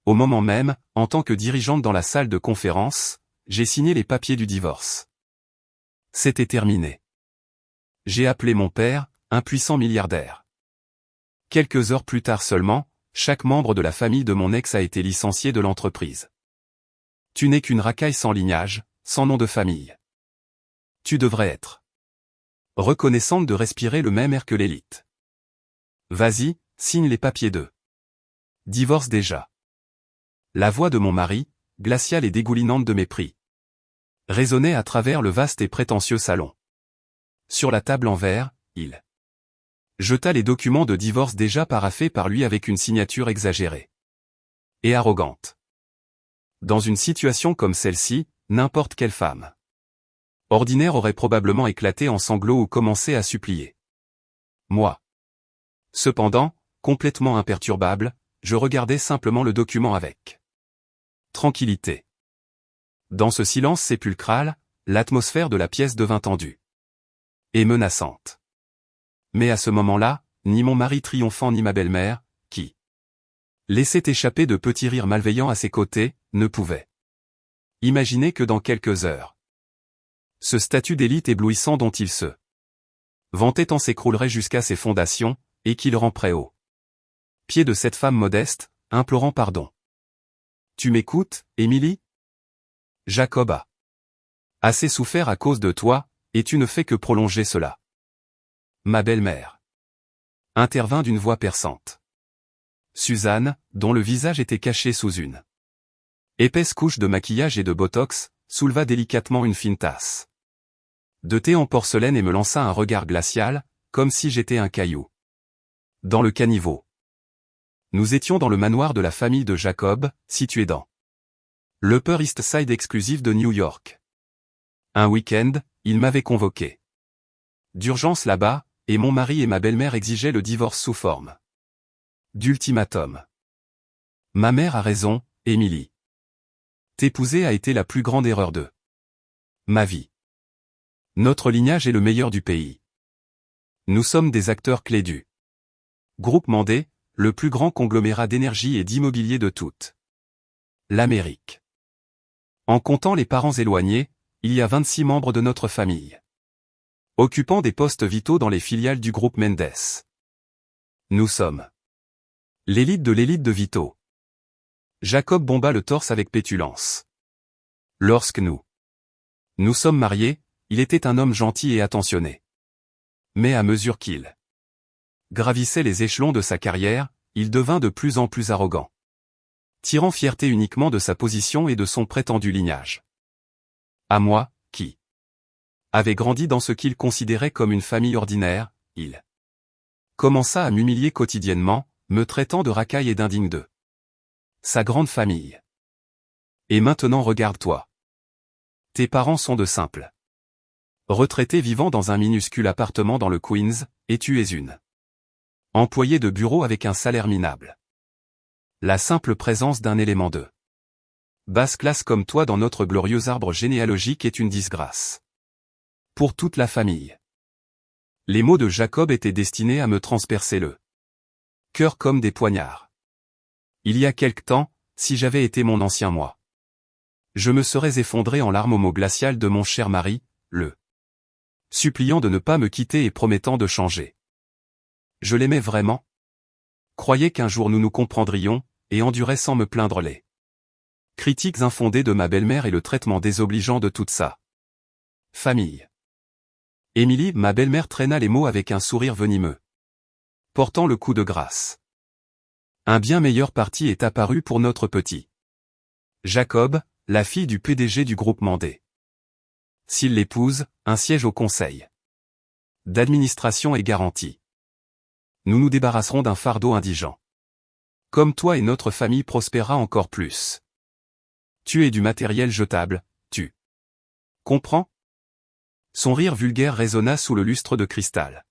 au moment même, en tant que dirigeante dans la salle de conférence, j'ai signé les papiers du divorce. C'était terminé. J'ai appelé mon père, un puissant milliardaire. Quelques heures plus tard seulement, chaque membre de la famille de mon ex a été licencié de l'entreprise. Tu n'es qu'une racaille sans lignage, sans nom de famille. Tu devrais être reconnaissante de respirer le même air que l'élite. Vas-y, signe les papiers de divorce déjà. La voix de mon mari, glaciale et dégoulinante de mépris, résonnait à travers le vaste et prétentieux salon. Sur la table en verre, il jeta les documents de divorce déjà paraphés par lui avec une signature exagérée et arrogante. Dans une situation comme celle-ci, n'importe quelle femme ordinaire aurait probablement éclaté en sanglots ou commencé à supplier. Moi. Cependant, complètement imperturbable, je regardais simplement le document avec tranquillité. Dans ce silence sépulcral, l'atmosphère de la pièce devint tendue et menaçante. Mais à ce moment-là, ni mon mari triomphant ni ma belle-mère, qui laissait échapper de petits rires malveillants à ses côtés, ne pouvaient imaginer que dans quelques heures, ce statut d'élite éblouissant dont il se vantait tant s'écroulerait jusqu'à ses fondations, et qu'il ramperait aux pieds de cette femme modeste, implorant pardon. Tu m'écoutes, Émilie? Jacob a assez souffert à cause de toi, et tu ne fais que prolonger cela. Ma belle-mère intervint d'une voix perçante. Suzanne, dont le visage était caché sous une épaisse couche de maquillage et de botox, souleva délicatement une fine tasse de thé en porcelaine et me lança un regard glacial, comme si j'étais un caillou dans le caniveau. Nous étions dans le manoir de la famille de Jacob, situé dans l'Upper East Side exclusif de New York. Un week-end, il m'avait convoqué d'urgence là-bas, et mon mari et ma belle-mère exigeaient le divorce sous forme d'ultimatum. Ma mère a raison, Émilie. T'épouser a été la plus grande erreur de ma vie. Notre lignage est le meilleur du pays. Nous sommes des acteurs clés du groupe Mandé, le plus grand conglomérat d'énergie et d'immobilier de toute l'Amérique. En comptant les parents éloignés, il y a 26 membres de notre famille occupant des postes vitaux dans les filiales du groupe Mendes. Nous sommes l'élite de Vito. Jacob bomba le torse avec pétulance. Lorsque nous sommes mariés, il était un homme gentil et attentionné. Mais à mesure qu'il gravissait les échelons de sa carrière, il devint de plus en plus arrogant, tirant fierté uniquement de sa position et de son prétendu lignage. À moi, qui avait grandi dans ce qu'il considérait comme une famille ordinaire, il commença à m'humilier quotidiennement, me traitant de racaille et d'indigne de sa grande famille. Et maintenant regarde-toi. Tes parents sont de simples retraités vivant dans un minuscule appartement dans le Queens, et tu es une employée de bureau avec un salaire minable. La simple présence d'un élément de basse classe comme toi dans notre glorieux arbre généalogique est une disgrâce pour toute la famille. Les mots de Jacob étaient destinés à me transpercer le cœur comme des poignards. Il y a quelque temps, si j'avais été mon ancien moi, je me serais effondré en larmes au mot glacial de mon cher mari, le suppliant de ne pas me quitter et promettant de changer. Je l'aimais vraiment. Croyais qu'un jour nous nous comprendrions, et endurais sans me plaindre les critiques infondées de ma belle-mère et le traitement désobligeant de toute sa famille. Émilie, ma belle-mère traîna les mots avec un sourire venimeux, portant le coup de grâce. Un bien meilleur parti est apparu pour notre petit Jacob, la fille du PDG du groupe Mandé. S'il l'épouse, un siège au conseil d'administration est garanti. Nous nous débarrasserons d'un fardeau indigent. Comme toi et notre famille prospérera encore plus. Tu es du matériel jetable, tu comprends? Son rire vulgaire résonna sous le lustre de cristal.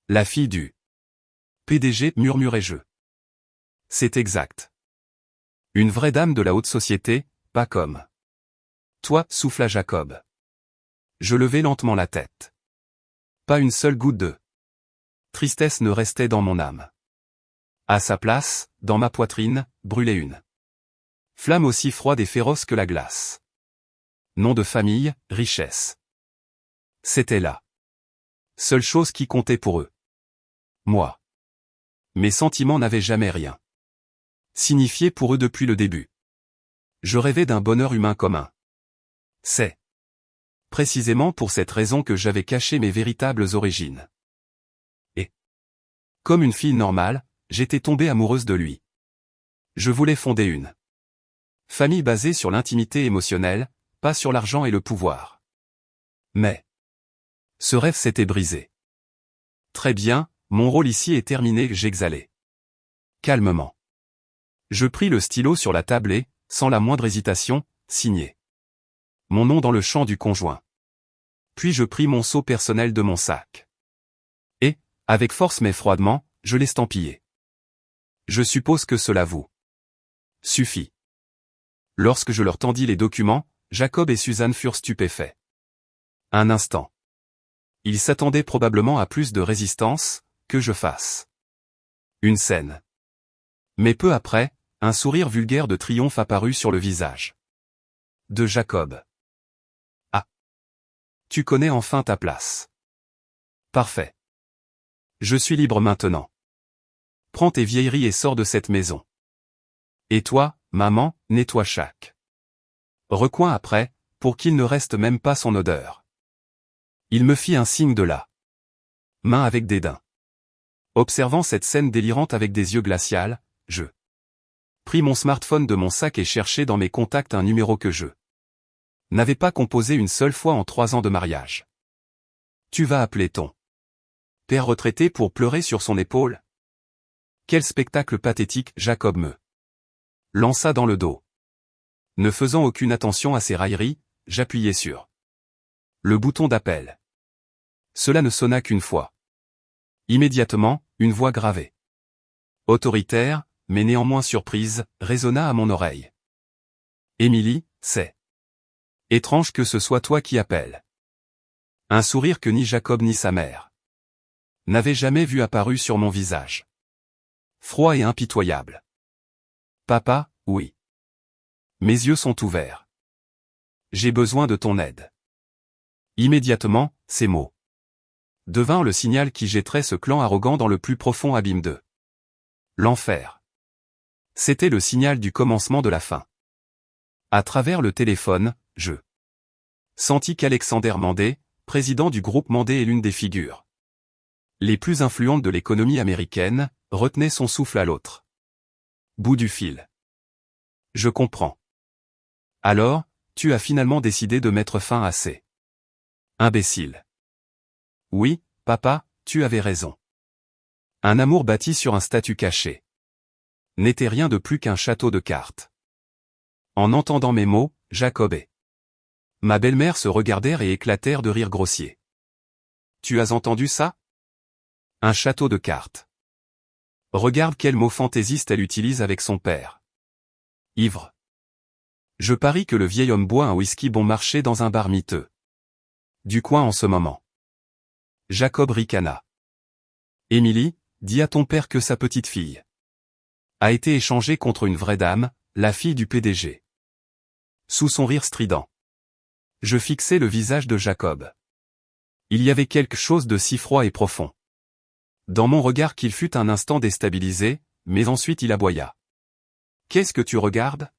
La fille du PDG, murmurai-je. C'est exact. Une vraie dame de la haute société, pas comme toi, souffla Jacob. Je levai lentement la tête. Pas une seule goutte de tristesse ne restait dans mon âme. À sa place, dans ma poitrine, brûlait une Flamme aussi froide et féroce que la glace. Nom de famille, richesse. C'était là. Seule chose qui comptait pour eux. Moi. Mes sentiments n'avaient jamais rien signifié pour eux depuis le début. Je rêvais d'un bonheur humain commun. C'est précisément pour cette raison que j'avais caché mes véritables origines. Et, comme une fille normale, j'étais tombée amoureuse de lui. Je voulais fonder une famille basée sur l'intimité émotionnelle, pas sur l'argent et le pouvoir. Mais ce rêve s'était brisé. Très bien, mon rôle ici est terminé, j'exhalai. Calmement. Je pris le stylo sur la table et, sans la moindre hésitation, signai mon nom dans le champ du conjoint. Puis je pris mon sceau personnel de mon sac. Et, avec force mais froidement, je l'estampillai. Je suppose que cela vous suffit. Lorsque je leur tendis les documents, Jacob et Suzanne furent stupéfaits. Un instant. Ils s'attendaient probablement à plus de résistance, que je fasse une scène. Mais peu après, un sourire vulgaire de triomphe apparut sur le visage de Jacob. Ah. Tu connais enfin ta place. Parfait. Je suis libre maintenant. Prends tes vieilleries et sors de cette maison. Et toi, maman, nettoie chaque recoin après, pour qu'il ne reste même pas son odeur. Il me fit un signe de la main avec dédain. Observant cette scène délirante avec des yeux glacials, je pris mon smartphone de mon sac et cherchai dans mes contacts un numéro que je n'avais pas composé une seule fois en 3 ans de mariage. Tu vas appeler ton père retraité pour pleurer sur son épaule? Quel spectacle pathétique, Jacob me lança dans le dos. Ne faisant aucune attention à ses railleries, j'appuyai sur le bouton d'appel. Cela ne sonna qu'une fois. Immédiatement, une voix gravée, autoritaire, mais néanmoins surprise, résonna à mon oreille. Émilie, c'est étrange que ce soit toi qui appelles. Un sourire que ni Jacob ni sa mère n'avaient jamais vu apparu sur mon visage. Froid et impitoyable. Papa, oui. Mes yeux sont ouverts. J'ai besoin de ton aide. Immédiatement, ces mots devinrent le signal qui jetterait ce clan arrogant dans le plus profond abîme de l'enfer. C'était le signal du commencement de la fin. À travers le téléphone, je sentis qu'Alexander Mandé, président du groupe Mandé et l'une des figures les plus influentes de l'économie américaine, retenait son souffle à l'autre bout du fil. Je comprends. Alors, tu as finalement décidé de mettre fin à ces imbéciles. Oui, papa, tu avais raison. Un amour bâti sur un statut caché n'était rien de plus qu'un château de cartes. En entendant mes mots, Jacob et ma belle-mère se regardèrent et éclatèrent de rire grossier. Tu as entendu ça? Un château de cartes. Regarde quel mot fantaisiste elle utilise avec son père. Ivre. Je parie que le vieil homme boit un whisky bon marché dans un bar miteux du coin en ce moment. Jacob ricana. Émilie, dis à ton père que sa petite fille a été échangée contre une vraie dame, la fille du PDG. Sous son rire strident, je fixai le visage de Jacob. Il y avait quelque chose de si froid et profond dans mon regard qu'il fut un instant déstabilisé, mais ensuite il aboya. Qu'est-ce que tu regardes?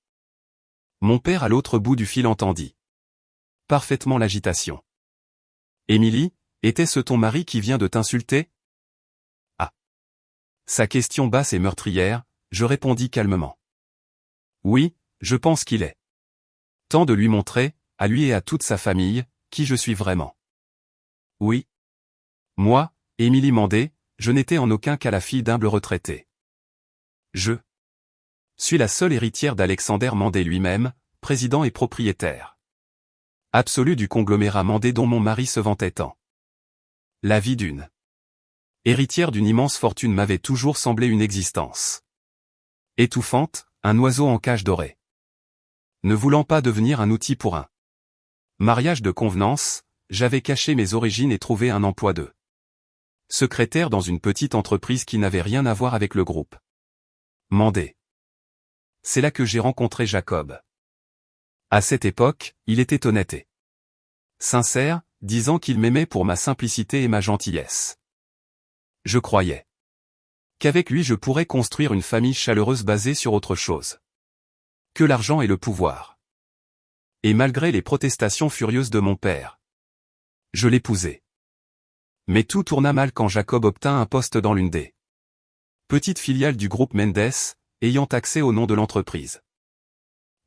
Mon père à l'autre bout du fil entendit parfaitement l'agitation. Émilie, était-ce ton mari qui vient de t'insulter? Ah. Sa question basse et meurtrière, je répondis calmement. Oui, je pense qu'il est temps de lui montrer, à lui et à toute sa famille, qui je suis vraiment. Oui. Moi, Émilie Mandé, je n'étais en aucun cas la fille d'humble retraité. Je suis la seule héritière d'Alexander Mandé lui-même, président et propriétaire absolu du conglomérat Mandé dont mon mari se vantait tant. La vie d'une héritière d'une immense fortune m'avait toujours semblé une existence étouffante, un oiseau en cage dorée. Ne voulant pas devenir un outil pour un mariage de convenance, j'avais caché mes origines et trouvé un emploi de secrétaire dans une petite entreprise qui n'avait rien à voir avec le groupe Mandé. c'est là que j'ai rencontré Jacob. À cette époque, il était honnête et sincère, disant qu'il m'aimait pour ma simplicité et ma gentillesse. Je croyais qu'avec lui je pourrais construire une famille chaleureuse basée sur autre chose que l'argent et le pouvoir. Et malgré les protestations furieuses de mon père, je l'épousai. Mais tout tourna mal quand Jacob obtint un poste dans l'une des petites filiales du groupe Mendes, ayant accès au nom de l'entreprise.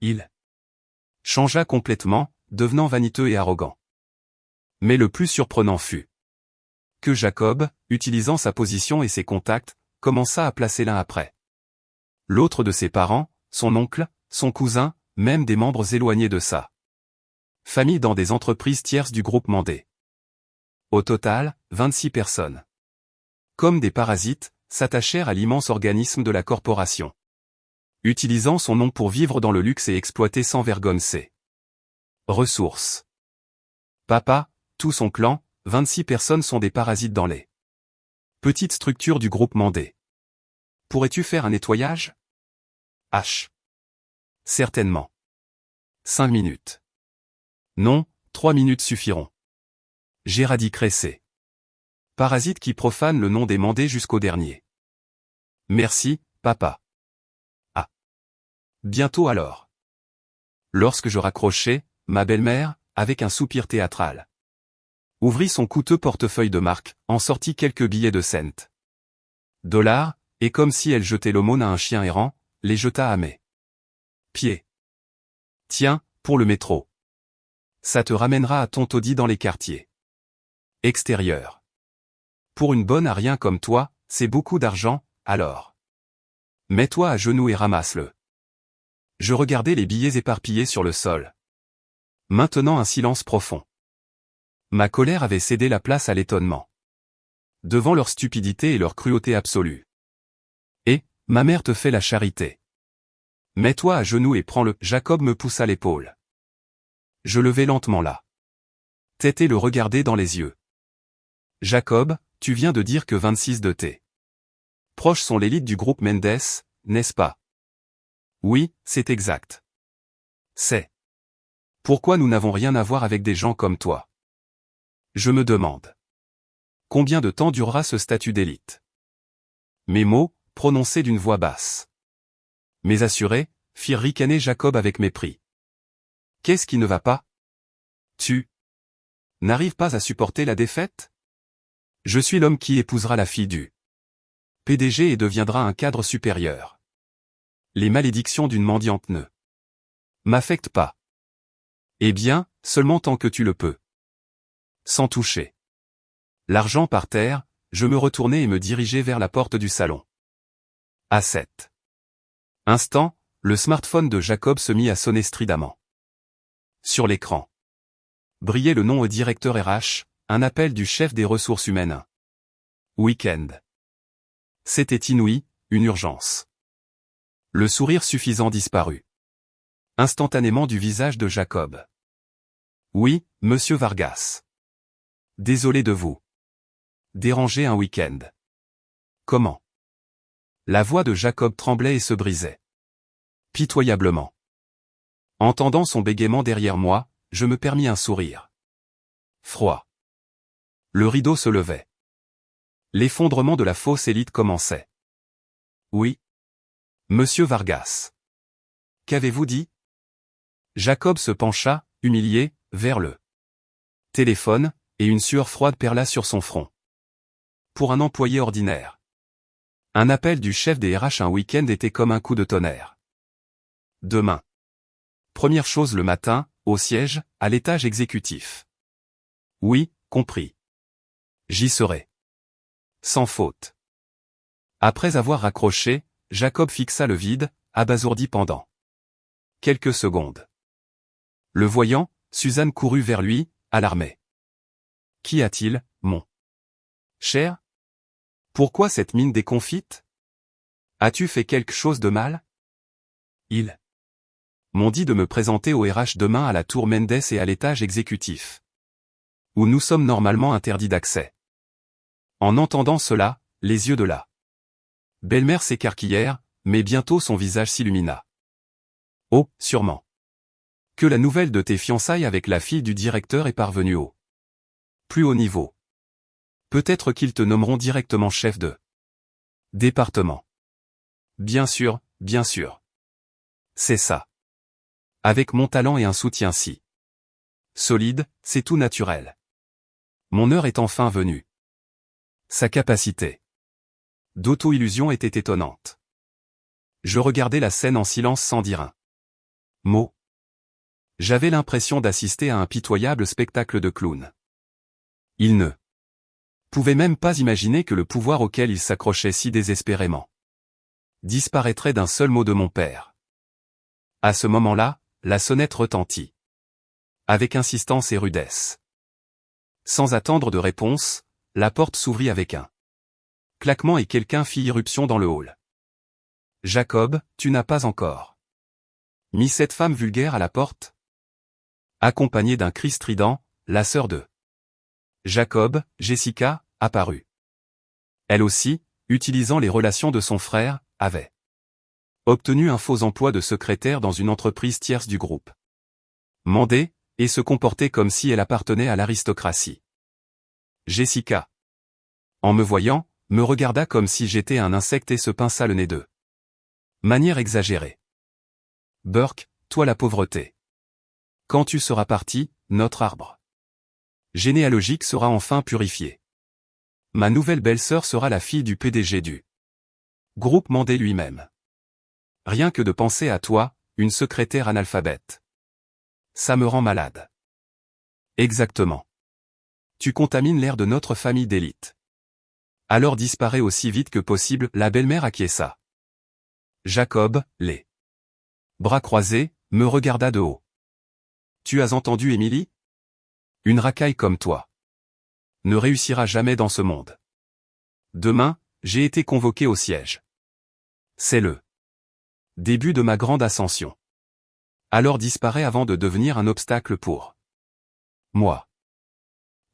Il changea complètement, devenant vaniteux et arrogant. Mais le plus surprenant fut que Jacob, utilisant sa position et ses contacts, commença à placer l'un après l'autre de ses parents, son oncle, son cousin, même des membres éloignés de sa famille dans des entreprises tierces du groupe Mandé. Au total, 26 personnes, comme des parasites, s'attachèrent à l'immense organisme de la corporation, utilisant son nom pour vivre dans le luxe et exploiter sans vergogne ses ressources. Papa, tout son clan, 26 personnes sont des parasites dans les petites structures du groupe Mandé. Pourrais-tu faire un nettoyage? H. Certainement. 5 minutes. Non, 3 minutes suffiront. J'éradiquerai ces parasites qui profanent le nom des Mandés jusqu'au dernier. Merci, papa. Ah. Bientôt alors. Lorsque je raccrochai, ma belle-mère, avec un soupir théâtral, ouvrit son coûteux portefeuille de marque, en sortit quelques billets de cents dollars, et comme si elle jetait l'aumône à un chien errant, les jeta à mes pieds. Tiens, pour le métro. Ça te ramènera à ton taudis dans les quartiers extérieurs. Pour une bonne à rien comme toi, c'est beaucoup d'argent, alors. Mets-toi à genoux et ramasse-le. Je regardais les billets éparpillés sur le sol. Maintenant un silence profond. Ma colère avait cédé la place à l'étonnement. Devant leur stupidité et leur cruauté absolue. Et, ma mère te fait la charité. Mets-toi à genoux et prends-le. Jacob me poussa l'épaule. Je levai lentement la tête et le regardai dans les yeux. Jacob, tu viens de dire que 26 de tes proches sont l'élite du groupe Mendes, n'est-ce pas? Oui, c'est exact. C'est pourquoi nous n'avons rien à voir avec des gens comme toi. Je me demande combien de temps durera ce statut d'élite. Mes mots, prononcés d'une voix basse, mais assurés, firent ricaner Jacob avec mépris. Qu'est-ce qui ne va pas? Tu n'arrives pas à supporter la défaite? Je suis l'homme qui épousera la fille du PDG et deviendra un cadre supérieur. Les malédictions d'une mendiante ne m'affectent pas. Eh bien, seulement tant que tu le peux. Sans toucher l'argent par terre, je me retournai et me dirigeai vers la porte du salon. À cet instant, le smartphone de Jacob se mit à sonner stridemment. Sur l'écran brillait le nom au directeur RH, un appel du chef des ressources humaines. Week-end. C'était inouï, une urgence. Le sourire suffisant disparut instantanément du visage de Jacob. Oui, monsieur Vargas. Désolé de vous déranger un week-end. Comment? La voix de Jacob tremblait et se brisait pitoyablement. Entendant son bégaiement derrière moi, je me permis un sourire froid. Le rideau se levait. L'effondrement de la fausse élite commençait. Oui. Monsieur Vargas. Qu'avez-vous dit? Jacob se pencha, humilié, vers le téléphone, et une sueur froide perla sur son front. Pour un employé ordinaire, un appel du chef des RH un week-end était comme un coup de tonnerre. Demain. Première chose le matin, au siège, à l'étage exécutif. Oui, compris. J'y serai. Sans faute. Après avoir raccroché, Jacob fixa le vide, abasourdi pendant quelques secondes. Le voyant, Suzanne courut vers lui, alarmée. Qu'y a-t-il, mon cher? Pourquoi cette mine déconfite? As-tu fait quelque chose de mal? Ils m'ont dit de me présenter au RH demain à la tour Mendes et à l'étage exécutif, où nous sommes normalement interdits d'accès. En entendant cela, les yeux de la belle-mère s'écarquillèrent, mais bientôt son visage s'illumina. Oh, sûrement. Que la nouvelle de tes fiançailles avec la fille du directeur est parvenue au plus haut niveau. Peut-être qu'ils te nommeront directement chef de département. Bien sûr, bien sûr. C'est ça. Avec mon talent et un soutien si solide, c'est tout naturel. Mon heure est enfin venue. Sa capacité d'auto-illusion était étonnante. Je regardais la scène en silence sans dire un mot. J'avais l'impression d'assister à un pitoyable spectacle de clown. Il ne pouvait même pas imaginer que le pouvoir auquel il s'accrochait si désespérément disparaîtrait d'un seul mot de mon père. À ce moment-là, la sonnette retentit. Avec insistance et rudesse. Sans attendre de réponse, la porte s'ouvrit avec un claquement et quelqu'un fit irruption dans le hall. Jacob, tu n'as pas encore mis cette femme vulgaire à la porte? Accompagnée d'un cri strident, la sœur de Jacob, Jessica, apparut. Elle aussi, utilisant les relations de son frère, avait obtenu un faux emploi de secrétaire dans une entreprise tierce du groupe Mandé, et se comportait comme si elle appartenait à l'aristocratie. Jessica, en me voyant, me regarda comme si j'étais un insecte et se pinça le nez de manière exagérée. Burke, toi la pauvreté. Quand tu seras parti, notre arbre généalogique sera enfin purifié. Ma nouvelle belle-sœur sera la fille du PDG du groupe Mandé lui-même. Rien que de penser à toi, une secrétaire analphabète. Ça me rend malade. Exactement. Tu contamines l'air de notre famille d'élite. Alors disparaît aussi vite que possible, la belle-mère acquiesça. Jacob, les bras croisés, me regarda de haut. Tu as entendu Émilie? Une racaille comme toi ne réussira jamais dans ce monde. Demain, j'ai été convoqué au siège. C'est le début de ma grande ascension. Alors disparaît avant de devenir un obstacle pour moi.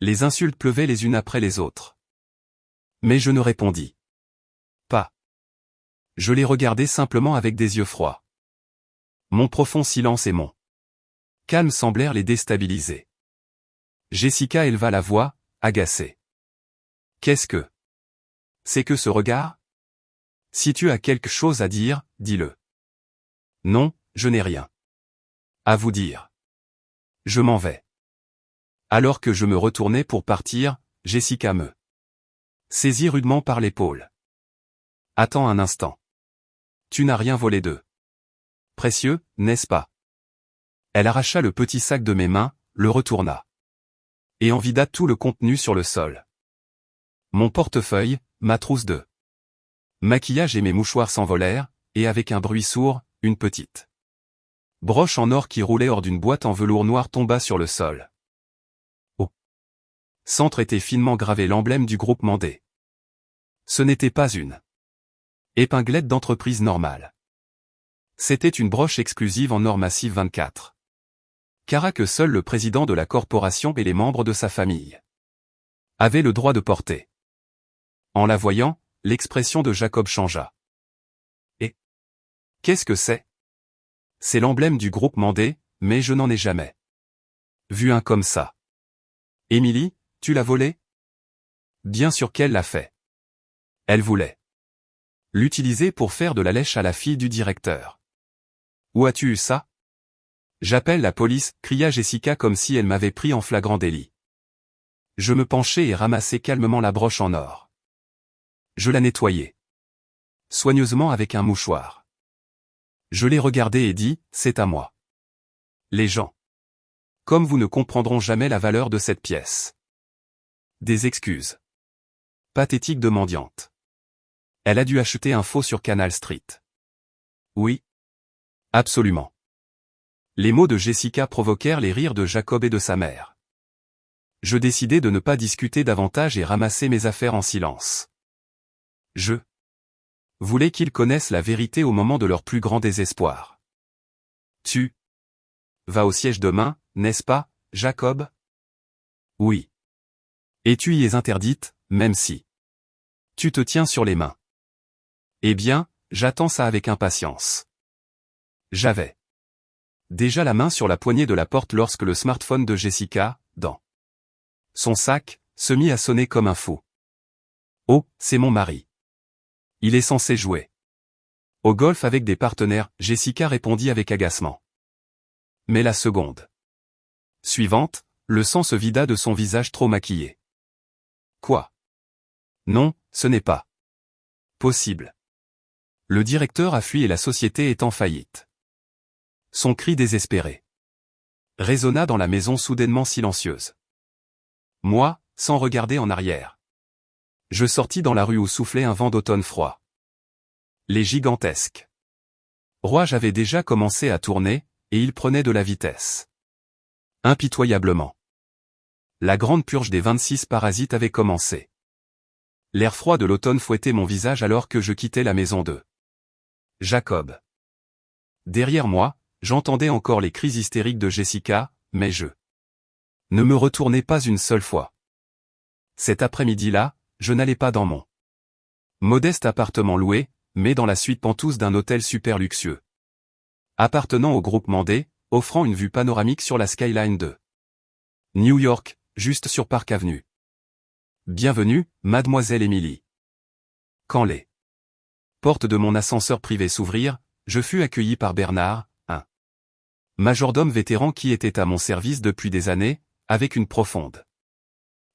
Les insultes pleuvaient les unes après les autres. Mais je ne répondis pas. Je les regardais simplement avec des yeux froids. Mon profond silence et mon calme semblèrent les déstabiliser. Jessica éleva la voix, agacée. Qu'est-ce que c'est que ce regard? Si tu as quelque chose à dire, dis-le. Non, je n'ai rien à vous dire. Je m'en vais. Alors que je me retournais pour partir, Jessica me saisit rudement par l'épaule. Attends un instant. Tu n'as rien volé d'eux. Précieux, n'est-ce pas? Elle arracha le petit sac de mes mains, le retourna. Et en vida tout le contenu sur le sol. Mon portefeuille, ma trousse de maquillage et mes mouchoirs s'envolèrent, et avec un bruit sourd, une petite broche en or qui roulait hors d'une boîte en velours noir tomba sur le sol. Au centre était finement gravé l'emblème du groupe Mandé. Ce n'était pas une épinglette d'entreprise normale. C'était une broche exclusive en or massif 24. Carats que seul le président de la corporation et les membres de sa famille avaient le droit de porter. En la voyant, l'expression de Jacob changea. Et qu'est-ce que c'est? C'est l'emblème du groupe Mandé, mais je n'en ai jamais vu un comme ça. Émilie, tu l'as volé? Bien sûr qu'elle l'a fait. Elle voulait l'utiliser pour faire de la lèche à la fille du directeur. Où as-tu eu ça? J'appelle la police, cria Jessica comme si elle m'avait pris en flagrant délit. Je me penchai et ramassai calmement la broche en or. Je la nettoyai soigneusement avec un mouchoir. Je l'ai regardée et dit, c'est à moi. Les gens comme vous ne comprendront jamais la valeur de cette pièce. Des excuses. Pathétique de mendiante. Elle a dû acheter un faux sur Canal Street. Oui. Absolument. Les mots de Jessica provoquèrent les rires de Jacob et de sa mère. Je décidai de ne pas discuter davantage et ramasser mes affaires en silence. Je voulais qu'ils connaissent la vérité au moment de leur plus grand désespoir. Tu vas au siège demain, n'est-ce pas, Jacob? Oui. Et tu y es interdite, même si tu te tiens sur les mains. Eh bien, j'attends ça avec impatience. J'avais Déjà la main sur la poignée de la porte lorsque le smartphone de Jessica, dans son sac, se mit à sonner comme un fou. Oh, c'est mon mari. Il est censé jouer au golf avec des partenaires, Jessica répondit avec agacement. Mais la seconde suivante, le sang se vida de son visage trop maquillé. Quoi? Non, ce n'est pas possible. Le directeur a fui et la société est en faillite. Son cri désespéré résonna dans la maison soudainement silencieuse. Moi, sans regarder en arrière, je sortis dans la rue où soufflait un vent d'automne froid. Les gigantesques rouages avaient déjà commencé à tourner, et ils prenaient de la vitesse. Impitoyablement. La grande purge des 26 parasites avait commencé. L'air froid de l'automne fouettait mon visage alors que je quittais la maison de Jacob. Derrière moi, j'entendais encore les cris hystériques de Jessica, mais je ne me retournai pas une seule fois. Cet après-midi-là, je n'allais pas dans mon modeste appartement loué, mais dans la suite pentouse d'un hôtel super luxueux. Appartenant au groupe Mandé, offrant une vue panoramique sur la skyline de New York, juste sur Park Avenue. Bienvenue, mademoiselle Emily. Quand les portes de mon ascenseur privé s'ouvrirent, je fus accueilli par Bernard, un majordome vétéran qui était à mon service depuis des années, avec une profonde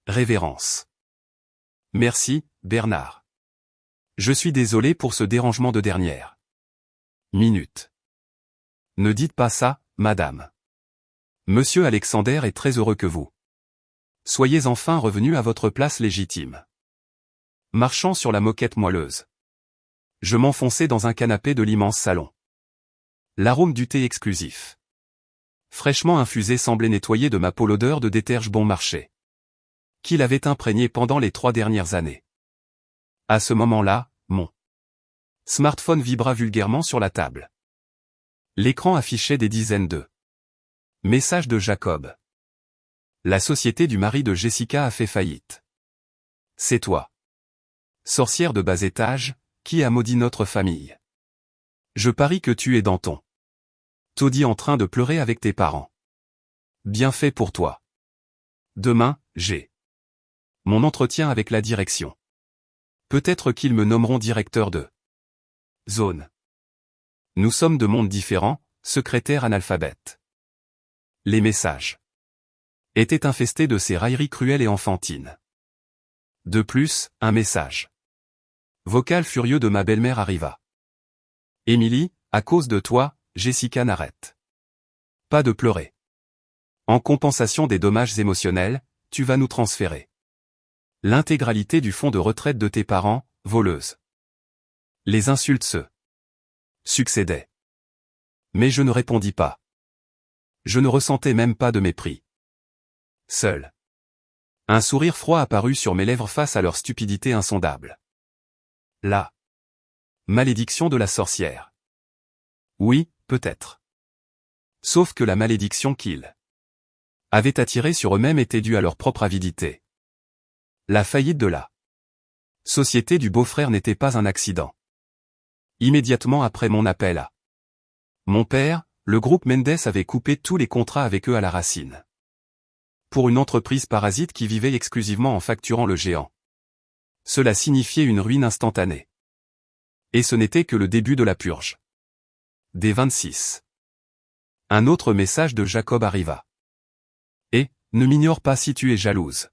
révérence. Merci, Bernard. Je suis désolé pour ce dérangement de dernière minute. Ne dites pas ça, madame. Monsieur Alexander est très heureux que vous soyez enfin revenu à votre place légitime. Marchant sur la moquette moelleuse, je m'enfonçai dans un canapé de l'immense salon. L'arôme du thé exclusif, fraîchement infusé, semblait nettoyer de ma peau l'odeur de déterge bon marché, qu'il avait imprégné pendant les 3 dernières années. À ce moment-là, mon smartphone vibra vulgairement sur la table. L'écran affichait des dizaines de messages de Jacob. La société du mari de Jessica a fait faillite. C'est toi, sorcière de bas étage, qui a maudit notre famille. Je parie que tu es dans ton taudis en train de pleurer avec tes parents. Bien fait pour toi. Demain, j'ai mon entretien avec la direction. Peut-être qu'ils me nommeront directeur de zone. Nous sommes de mondes différents, secrétaire analphabète. Les messages étaient infestés de ces railleries cruelles et enfantines. De plus, un message vocal furieux de ma belle-mère arriva. Emily, à cause de toi, Jessica n'arrête pas de pleurer. En compensation des dommages émotionnels, tu vas nous transférer l'intégralité du fonds de retraite de tes parents, voleuse. Les insultes se succédaient. Mais je ne répondis pas. Je ne ressentais même pas de mépris. Seul un sourire froid apparut sur mes lèvres face à leur stupidité insondable. La malédiction de la sorcière. Oui, peut-être. Sauf que la malédiction qu'ils avaient attirée sur eux-mêmes était due à leur propre avidité. La faillite de la société du beau-frère n'était pas un accident. Immédiatement après mon appel à mon père, le groupe Mendes avait coupé tous les contrats avec eux à la racine. Pour une entreprise parasite qui vivait exclusivement en facturant le géant. Cela signifiait une ruine instantanée. Et ce n'était que le début de la purge. Des 26. Un autre message de Jacob arriva. Et, ne m'ignore pas si tu es jalouse.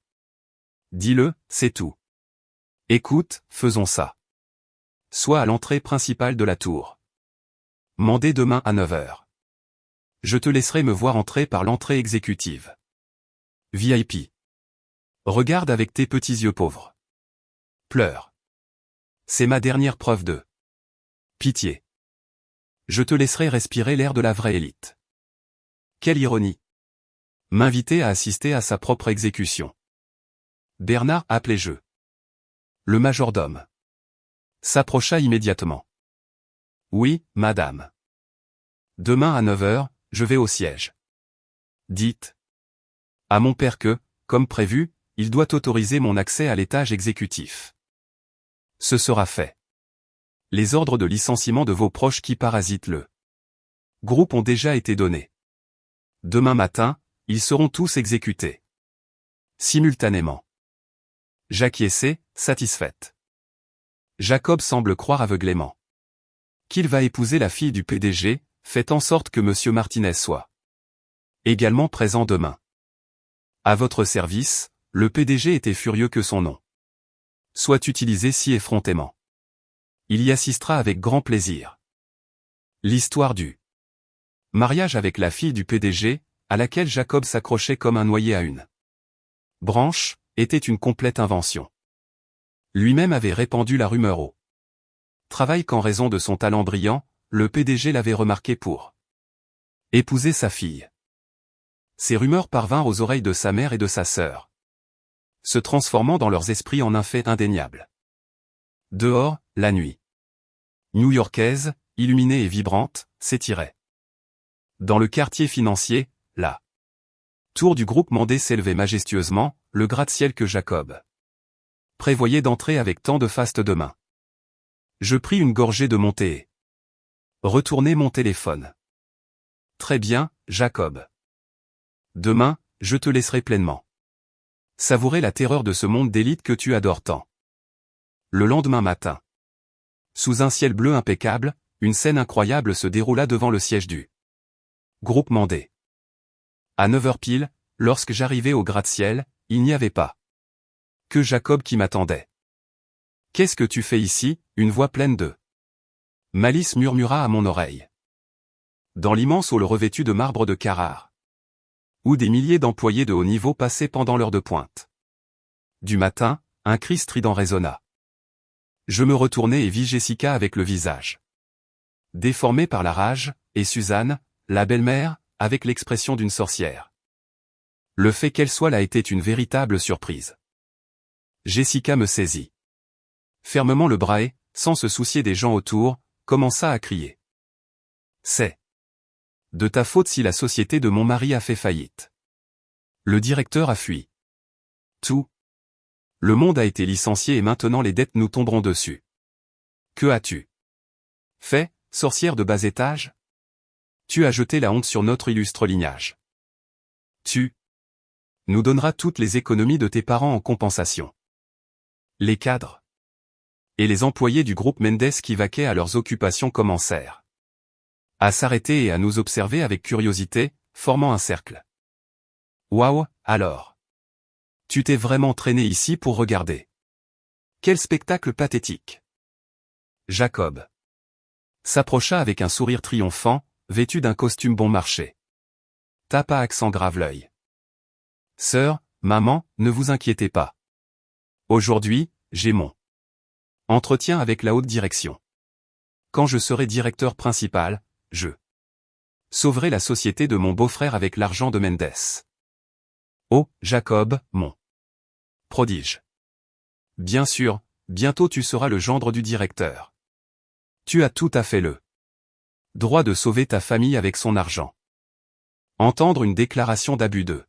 Dis-le, c'est tout. Écoute, faisons ça. Sois à l'entrée principale de la tour. Mandez demain à 9h. Je te laisserai me voir entrer par l'entrée exécutive. VIP. Regarde avec tes petits yeux pauvres. Pleure. C'est ma dernière preuve de pitié. Je te laisserai respirer l'air de la vraie élite. Quelle ironie. M'inviter à assister à sa propre exécution. Bernard appelait je. Le majordome s'approcha immédiatement. Oui, madame. Demain à 9h, je vais au siège. Dites à mon père que, comme prévu, il doit autoriser mon accès à l'étage exécutif. Ce sera fait. Les ordres de licenciement de vos proches qui parasitent le Groupes ont déjà été donnés. Demain matin, ils seront tous exécutés. Simultanément. J'acquiesçais, satisfaite. Jacob semble croire aveuglément qu'il va épouser la fille du PDG, faites en sorte que M. Martinez soit également présent demain. À votre service, le PDG était furieux que son nom soit utilisé si effrontément. Il y assistera avec grand plaisir. L'histoire du mariage avec la fille du PDG, à laquelle Jacob s'accrochait comme un noyé à une branche, était une complète invention. Lui-même avait répandu la rumeur au travail qu'en raison de son talent brillant, le PDG l'avait remarqué pour épouser sa fille. Ces rumeurs parvinrent aux oreilles de sa mère et de sa sœur, se transformant dans leurs esprits en un fait indéniable. Dehors, la nuit new-yorkaise, illuminée et vibrante, s'étirait. Dans le quartier financier, la tour du groupe Mandé s'élevait majestueusement, le gratte-ciel que Jacob prévoyait d'entrer avec tant de faste demain. Je pris une gorgée de mon thé et retournai mon téléphone. Très bien, Jacob. Demain, je te laisserai pleinement savourer la terreur de ce monde d'élite que tu adores tant. Le lendemain matin, sous un ciel bleu impeccable, une scène incroyable se déroula devant le siège du groupe Mandé. À 9h pile, lorsque j'arrivai au gratte-ciel, il n'y avait pas que Jacob qui m'attendait. « Qu'est-ce que tu fais ici ?» Une voix pleine de malice murmura à mon oreille. Dans l'immense hall revêtu de marbre de Carrare, où des milliers d'employés de haut niveau passaient pendant l'heure de pointe du matin, un cri strident résonna. Je me retournai et vis Jessica avec le visage déformé par la rage, et Suzanne, la belle-mère, avec l'expression d'une sorcière. Le fait qu'elle soit là était une véritable surprise. Jessica me saisit fermement le bras et, sans se soucier des gens autour, commença à crier. C'est de ta faute si la société de mon mari a fait faillite. Le directeur a fui. Tout le monde a été licencié et maintenant les dettes nous tomberont dessus. Que as-tu fait, sorcière de bas étage? Tu as jeté la honte sur notre illustre lignage. Tu nous donneras toutes les économies de tes parents en compensation. Les cadres et les employés du groupe Mendes qui vaquaient à leurs occupations commencèrent à s'arrêter et à nous observer avec curiosité, formant un cercle. Waouh, alors. Tu t'es vraiment traîné ici pour regarder. Quel spectacle pathétique. Jacob s'approcha avec un sourire triomphant, vêtu d'un costume bon marché. Tapa accent grave l'œil. Sœur, maman, ne vous inquiétez pas. Aujourd'hui, j'ai mon entretien avec la haute direction. Quand je serai directeur principal, je sauverai la société de mon beau-frère avec l'argent de Mendes. Oh, Jacob, mon prodige. Bien sûr, bientôt tu seras le gendre du directeur. Tu as tout à fait le droit de sauver ta famille avec son argent. Entendre une déclaration d'abus de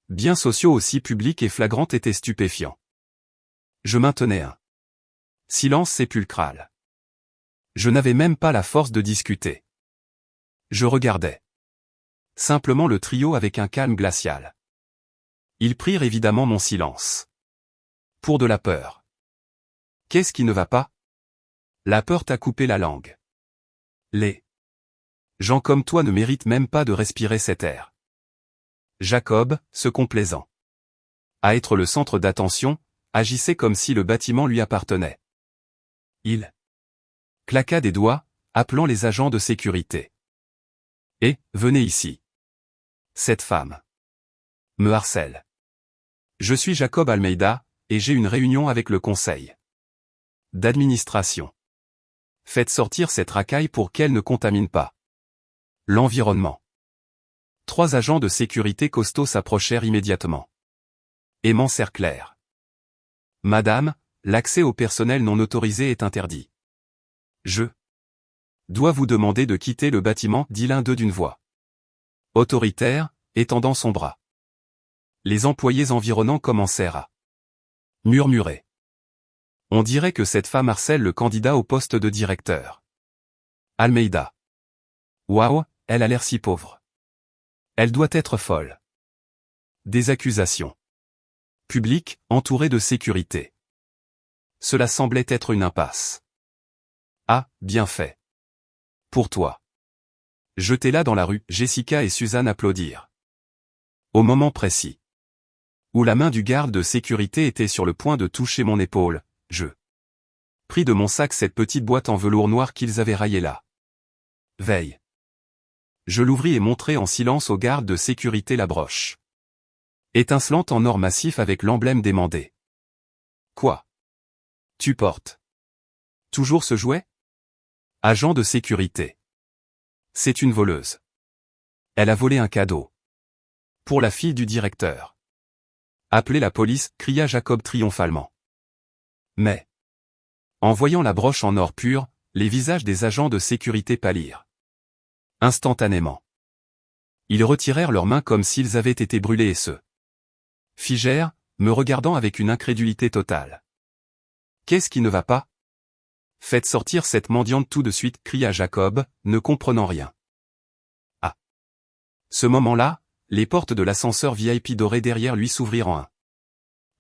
biens sociaux aussi publique et flagrante était stupéfiant. Je maintenais un silence sépulcral. Je n'avais même pas la force de discuter. Je regardais simplement le trio avec un calme glacial. Ils prirent évidemment mon silence pour de la peur. Qu'est-ce qui ne va pas? La peur t'a coupé la langue. Les gens comme toi ne méritent même pas de respirer cet air. Jacob, se complaisant à être le centre d'attention, agissait comme si le bâtiment lui appartenait. Il claqua des doigts, appelant les agents de sécurité. Et, venez ici. Cette femme me harcèle. Je suis Jacob Almeida, et j'ai une réunion avec le conseil d'administration. Faites sortir cette racaille pour qu'elle ne contamine pas l'environnement. 3 agents de sécurité costauds s'approchèrent immédiatement et m'encerclèrent. Madame, l'accès au personnel non autorisé est interdit. Je dois vous demander de quitter le bâtiment, dit l'un d'eux d'une voix autoritaire, étendant son bras. Les employés environnants commencèrent à murmurer. On dirait que cette femme harcèle le candidat au poste de directeur. Almeida Waouh, elle a l'air si pauvre. Elle doit être folle. Des accusations. Publiques, entourées de sécurité. Cela semblait être une impasse. Ah, bien fait. Pour toi. Jetez-la dans la rue, Jessica et Suzanne applaudirent. Au moment précis où la main du garde de sécurité était sur le point de toucher mon épaule, je pris de mon sac cette petite boîte en velours noir qu'ils avaient raillée là. Veille. Je l'ouvris et montrai en silence au garde de sécurité la broche. Étincelante en or massif avec l'emblème demandé. Quoi? Tu portes toujours ce jouet? Agent de sécurité. C'est une voleuse. Elle a volé un cadeau. Pour la fille du directeur. Appelez la police, cria Jacob triomphalement. Mais, en voyant la broche en or pur, les visages des agents de sécurité pâlirent. Instantanément. Ils retirèrent leurs mains comme s'ils avaient été brûlés et se figèrent, me regardant avec une incrédulité totale. Qu'est-ce qui ne va pas? Faites sortir cette mendiante tout de suite, cria Jacob, ne comprenant rien. À ce moment-là, les portes de l'ascenseur VIP doré derrière lui s'ouvrirent en un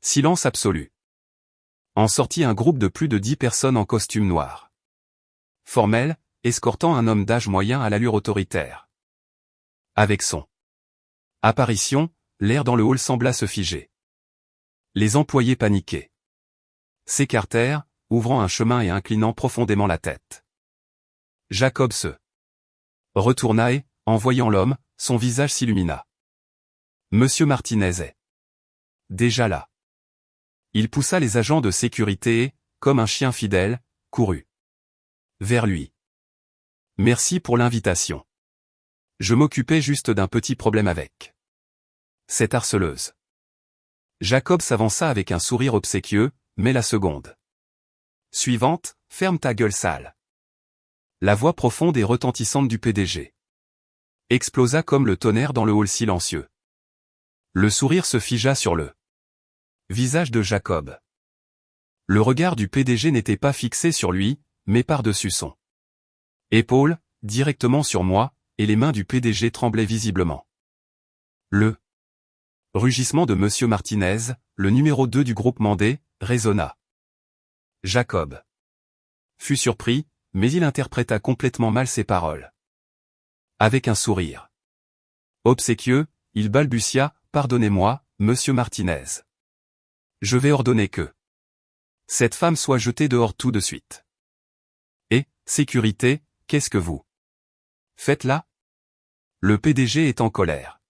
silence absolu. En sortit un groupe de plus de 10 personnes en costume noir. Formel, escortant un homme d'âge moyen à l'allure autoritaire. Avec son apparition, l'air dans le hall sembla se figer. Les employés paniqués s'écartèrent, ouvrant un chemin et inclinant profondément la tête. Jacob se retourna et, en voyant l'homme, son visage s'illumina. Monsieur Martinez est déjà là. Il poussa les agents de sécurité et, comme un chien fidèle, courut vers lui. Merci pour l'invitation. Je m'occupais juste d'un petit problème avec cette harceleuse. Jacob s'avança avec un sourire obséquieux, mais la seconde suivante, ferme ta gueule sale. La voix profonde et retentissante du PDG explosa comme le tonnerre dans le hall silencieux. Le sourire se figea sur le visage de Jacob. Le regard du PDG n'était pas fixé sur lui, mais par-dessus son épaule, directement sur moi, et les mains du PDG tremblaient visiblement. Le rugissement de Monsieur Martinez, le numéro 2 du groupe Mandé, résonna. Jacob fut surpris, mais il interpréta complètement mal ses paroles. Avec un sourire obséquieux, il balbutia, « Pardonnez-moi, Monsieur Martinez. Je vais ordonner que cette femme soit jetée dehors tout de suite. » Et, sécurité, qu'est-ce que vous faites là? Le PDG est en colère.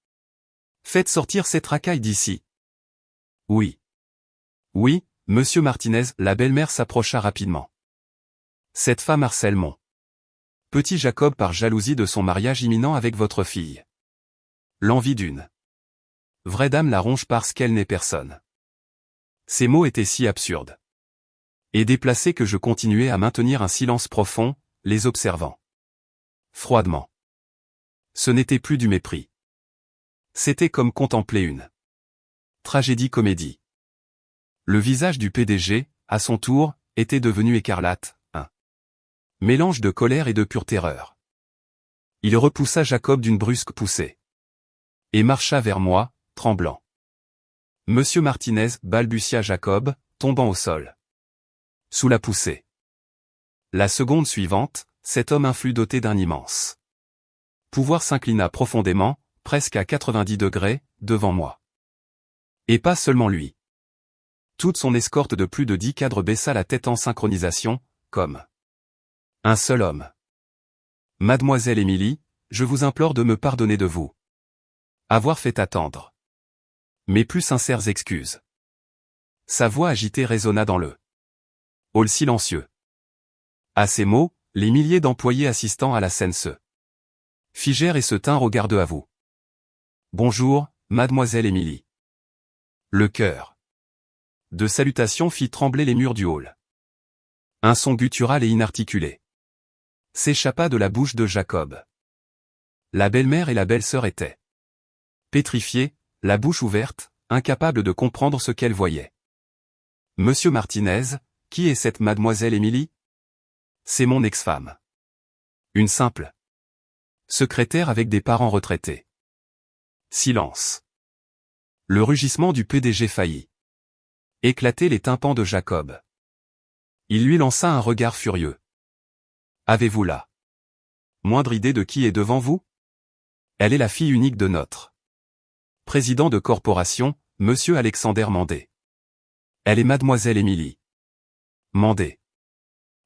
Faites sortir cette racaille d'ici. Oui. Oui, Monsieur Martinez, la belle-mère s'approcha rapidement. Cette femme harcèle mon petit Jacob par jalousie de son mariage imminent avec votre fille. L'envie d'une vraie dame la ronge parce qu'elle n'est personne. Ces mots étaient si absurdes et déplacés que je continuais à maintenir un silence profond, les observant froidement. Ce n'était plus du mépris. C'était comme contempler une tragédie-comédie. Le visage du PDG, à son tour, était devenu écarlate, un mélange de colère et de pure terreur. Il repoussa Jacob d'une brusque poussée et marcha vers moi, tremblant. Monsieur Martinez, balbutia Jacob, tombant au sol. Sous la poussée. La seconde suivante, cet homme influe doté d'un immense pouvoir s'inclina profondément, presque à 90 degrés, devant moi. Et pas seulement lui. Toute son escorte de plus de 10 cadres baissa la tête en synchronisation, comme un seul homme. Mademoiselle Émilie, je vous implore de me pardonner de vous avoir fait attendre mes plus sincères excuses. Sa voix agitée résonna dans le hall silencieux. À ces mots, les milliers d'employés assistant à la scène se figèrent et se tinrent au garde à vous. Bonjour, Mademoiselle Émilie. Le cœur de salutation fit trembler les murs du hall. Un son guttural et inarticulé s'échappa de la bouche de Jacob. La belle-mère et la belle-sœur étaient pétrifiées, la bouche ouverte, incapables de comprendre ce qu'elles voyaient. Monsieur Martinez, qui est cette Mademoiselle Émilie? C'est mon ex-femme. Une simple Secrétaire avec des parents retraités. Silence. Le rugissement du PDG faillit. Éclater les tympans de Jacob. Il lui lança un regard furieux. Avez-vous la moindre idée de qui est devant vous? Elle est la fille unique de notre président de corporation, Monsieur Alexander Mandé. Elle est mademoiselle Émilie Mandé.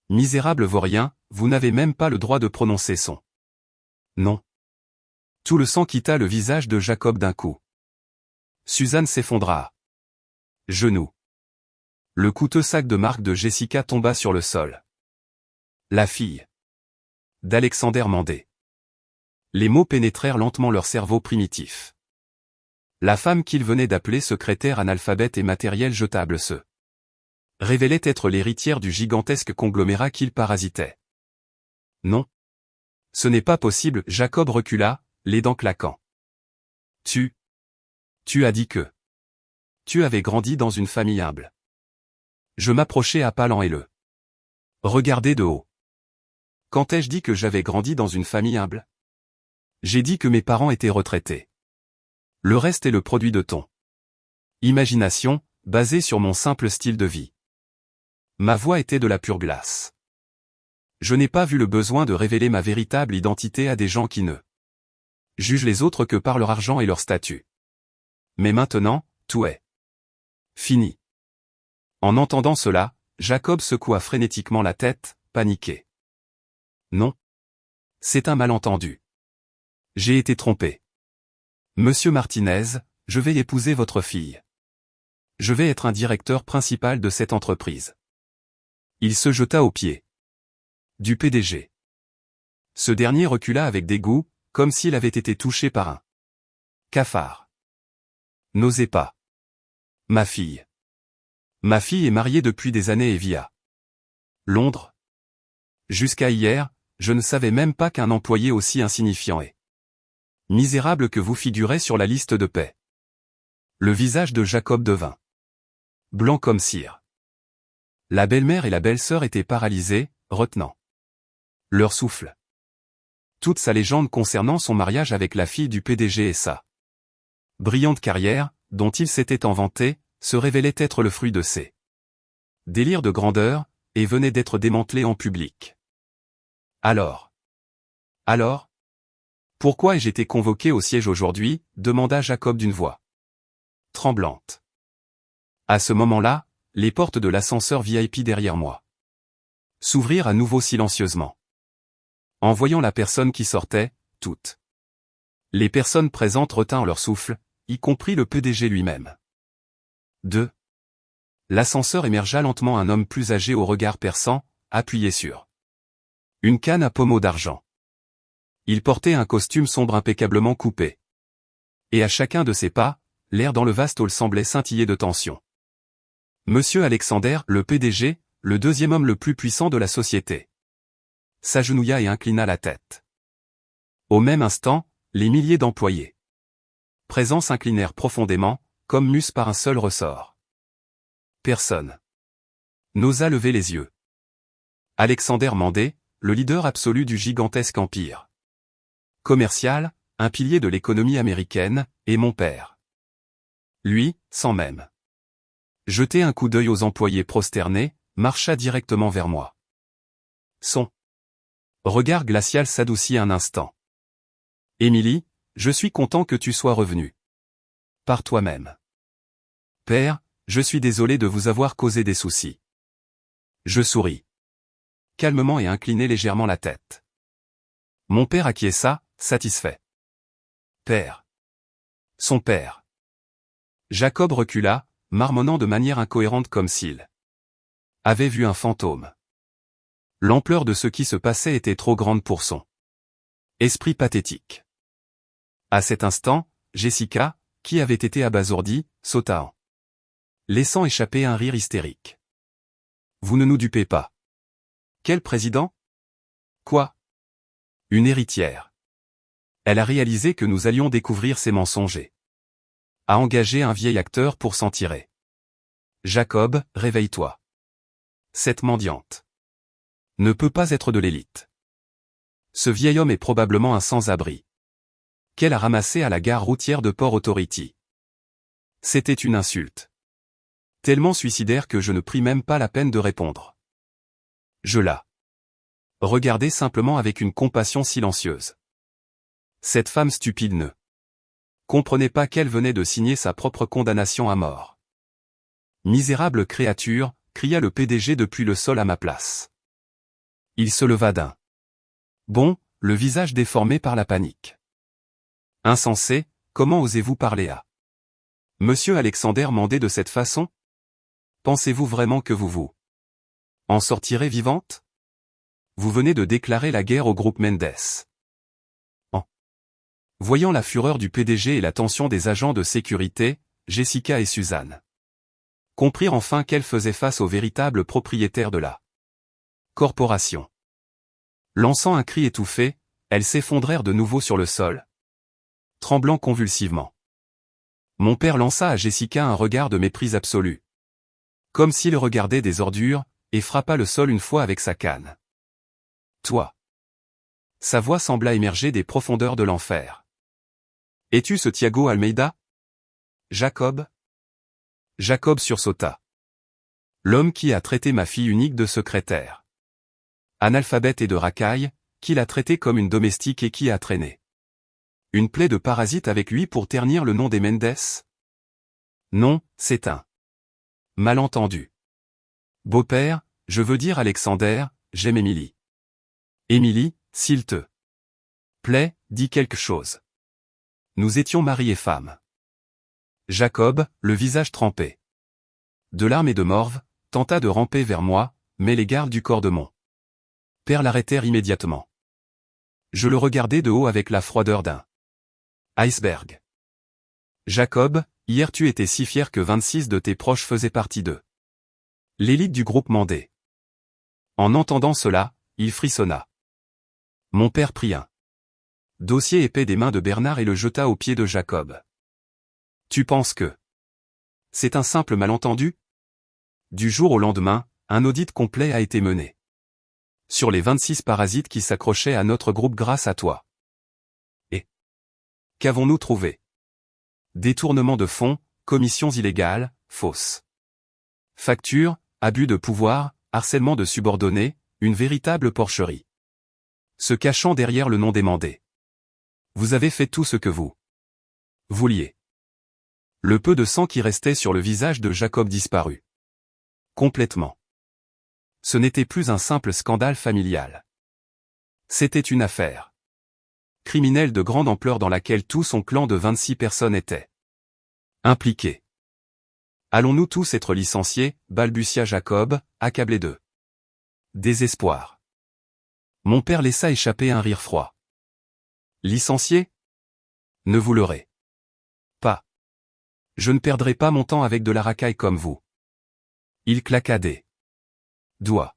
Misérable vaurien, vous n'avez même pas le droit de prononcer son nom. Tout le sang quitta le visage de Jacob d'un coup. Suzanne s'effondra à genoux. Le coûteux sac de marque de Jessica tomba sur le sol. La fille d'Alexander Mandé. Les mots pénétrèrent lentement leur cerveau primitif. La femme qu'il venait d'appeler secrétaire analphabète et matériel jetable se révélait être l'héritière du gigantesque conglomérat qu'il parasitait. Non. Ce n'est pas possible, Jacob recula, les dents claquant. Tu as dit que tu avais grandi dans une famille humble. Je m'approchai à pas lents et le regardai de haut. Quand ai-je dit que j'avais grandi dans une famille humble? J'ai dit que mes parents étaient retraités. Le reste est le produit de ton imagination, basée sur mon simple style de vie. Ma voix était de la pure glace. Je n'ai pas vu le besoin de révéler ma véritable identité à des gens qui ne jugent les autres que par leur argent et leur statut. Mais maintenant, tout est fini. En entendant cela, Jacob secoua frénétiquement la tête, paniqué. Non. C'est un malentendu. J'ai été trompé. Monsieur Martinez, je vais épouser votre fille. Je vais être un directeur principal de cette entreprise. Il se jeta aux pieds du PDG. Ce dernier recula avec dégoût, comme s'il avait été touché par un cafard. N'osez pas. Ma fille. Ma fille est mariée depuis des années et vit à Londres. Jusqu'à hier, je ne savais même pas qu'un employé aussi insignifiant et misérable que vous figurait sur la liste de paix. Le visage de Jacob devint blanc comme cire. La belle-mère et la belle-sœur étaient paralysées, retenant leur souffle. Toute sa légende concernant son mariage avec la fille du PDG et sa brillante carrière, dont il s'était vanté, se révélait être le fruit de ses délires de grandeur, et venait d'être démantelé en public. Alors, pourquoi ai-je été convoqué au siège aujourd'hui? Demanda Jacob d'une voix tremblante. À ce moment-là, les portes de l'ascenseur VIP derrière moi s'ouvrirent à nouveau silencieusement. En voyant la personne qui sortait, toutes les personnes présentes retinrent leur souffle, y compris le PDG lui-même. 2. L'ascenseur émergea lentement un homme plus âgé au regard perçant, appuyé sur une canne à pommeau d'argent. Il portait un costume sombre impeccablement coupé. Et à chacun de ses pas, l'air dans le vaste hall semblait scintiller de tension. Monsieur Alexander, le PDG, le deuxième homme le plus puissant de la société, s'agenouilla et inclina la tête. Au même instant, les milliers d'employés présents s'inclinèrent profondément, comme mus par un seul ressort. Personne n'osa lever les yeux. Alexander Mandé, le leader absolu du gigantesque empire commercial, un pilier de l'économie américaine, et mon père. Lui, sans même jeter un coup d'œil aux employés prosternés, marcha directement vers moi. Son regard glacial s'adoucit un instant. Émilie, je suis content que tu sois revenue. Par toi-même. Père, je suis désolé de vous avoir causé des soucis. Je souris calmement et incliné légèrement la tête. Mon père acquiesça, satisfait. Père. Son père. Jacob recula, marmonnant de manière incohérente comme s'il avait vu un fantôme. L'ampleur de ce qui se passait était trop grande pour son esprit pathétique. À cet instant, Jessica, qui avait été abasourdie, sauta en laissant échapper un rire hystérique. Vous ne nous dupez pas. Quel président? Quoi? Une héritière. Elle a réalisé que nous allions découvrir ses mensonges et a engagé un vieil acteur pour s'en tirer. Jacob, réveille-toi. Cette mendiante ne peut pas être de l'élite. Ce vieil homme est probablement un sans-abri. Qu'elle a ramassé à la gare routière de Port Authority. C'était une insulte. Tellement suicidaire que je ne pris même pas la peine de répondre. Je la regardais simplement avec une compassion silencieuse. Cette femme stupide ne comprenait pas qu'elle venait de signer sa propre condamnation à mort. Misérable créature, cria le PDG depuis le sol à ma place. Il se leva d'un bond, le visage déformé par la panique. Insensé, comment osez-vous parler à Monsieur Alexander Mandé de cette façon? Pensez-vous vraiment que vous en sortirez vivante? Vous venez de déclarer la guerre au groupe Mendes. En voyant la fureur du PDG et la tension des agents de sécurité, Jessica et Suzanne comprirent enfin qu'elles faisaient face au véritable propriétaire de la corporation. Lançant un cri étouffé, elles s'effondrèrent de nouveau sur le sol, tremblant convulsivement. Mon père lança à Jessica un regard de mépris absolu, comme s'il regardait des ordures, et frappa le sol une fois avec sa canne. Toi. Sa voix sembla émerger des profondeurs de l'enfer. Es-tu ce Thiago Almeida? Jacob? Jacob sursauta. L'homme qui a traité ma fille unique de secrétaire. Analphabète et de racaille, qui l'a traité comme une domestique et qui a traîné une plaie de parasite avec lui pour ternir le nom des Mendes? Non, c'est un malentendu. Beau-père, je veux dire Alexander, j'aime Émilie. Émilie, s'il te plaît, dis quelque chose. Nous étions mari et femme. Jacob, le visage trempé de larmes et de morve, tenta de ramper vers moi, mais les gardes du corps de mon père l'arrêtèrent immédiatement. Je le regardais de haut avec la froideur d'un iceberg. Jacob, hier tu étais si fier que 26 de tes proches faisaient partie de l'élite du groupe Mandé. En entendant cela, il frissonna. Mon père prit un dossier épais des mains de Bernard et le jeta aux pieds de Jacob. Tu penses que c'est un simple malentendu? Du jour au lendemain, un audit complet a été mené sur les 26 parasites qui s'accrochaient à notre groupe grâce à toi. Et qu'avons-nous trouvé? Détournement de fonds, commissions illégales, fausses factures, abus de pouvoir, harcèlement de subordonnés, une véritable porcherie. Se cachant derrière le nom des Mandés. Vous avez fait tout ce que vous vouliez. Le peu de sang qui restait sur le visage de Jacob disparut complètement. Ce n'était plus un simple scandale familial. C'était une affaire criminelle de grande ampleur dans laquelle tout son clan de 26 personnes était impliqué. Allons-nous tous être licenciés, balbutia Jacob, accablé de désespoir. Mon père laissa échapper un rire froid. Licencié? Ne vous leurrez pas. Je ne perdrai pas mon temps avec de la racaille comme vous. Il claqua des doigts.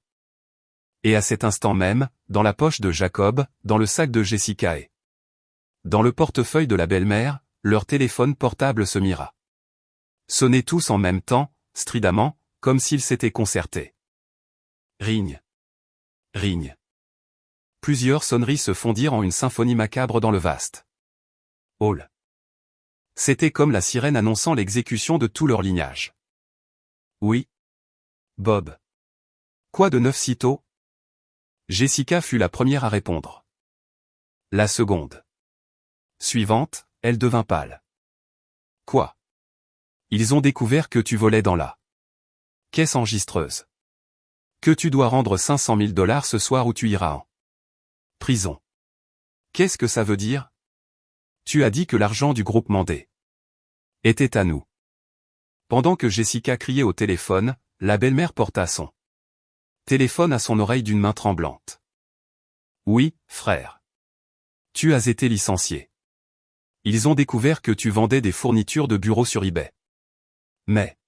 Et à cet instant même, dans la poche de Jacob, dans le sac de Jessica et dans le portefeuille de la belle-mère, leur téléphone portable se mira. Sonnaient tous en même temps, stridemment, comme s'ils s'étaient concertés. Rigne. Rigne. Plusieurs sonneries se fondirent en une symphonie macabre dans le vaste hall. C'était comme la sirène annonçant l'exécution de tout leur lignage. Oui. Bob. Quoi de neuf si tôt? Jessica fut la première à répondre. La seconde suivante, elle devint pâle. Quoi? Ils ont découvert que tu volais dans la caisse enregistreuse. Que tu dois rendre 500 000 $ ce soir ou tu iras en prison. Qu'est-ce que ça veut dire? Tu as dit que l'argent du groupe Mandé était à nous. Pendant que Jessica criait au téléphone, la belle-mère porta son téléphone à son oreille d'une main tremblante. Oui, frère. Tu as été licencié. Ils ont découvert que tu vendais des fournitures de bureau sur eBay. Mais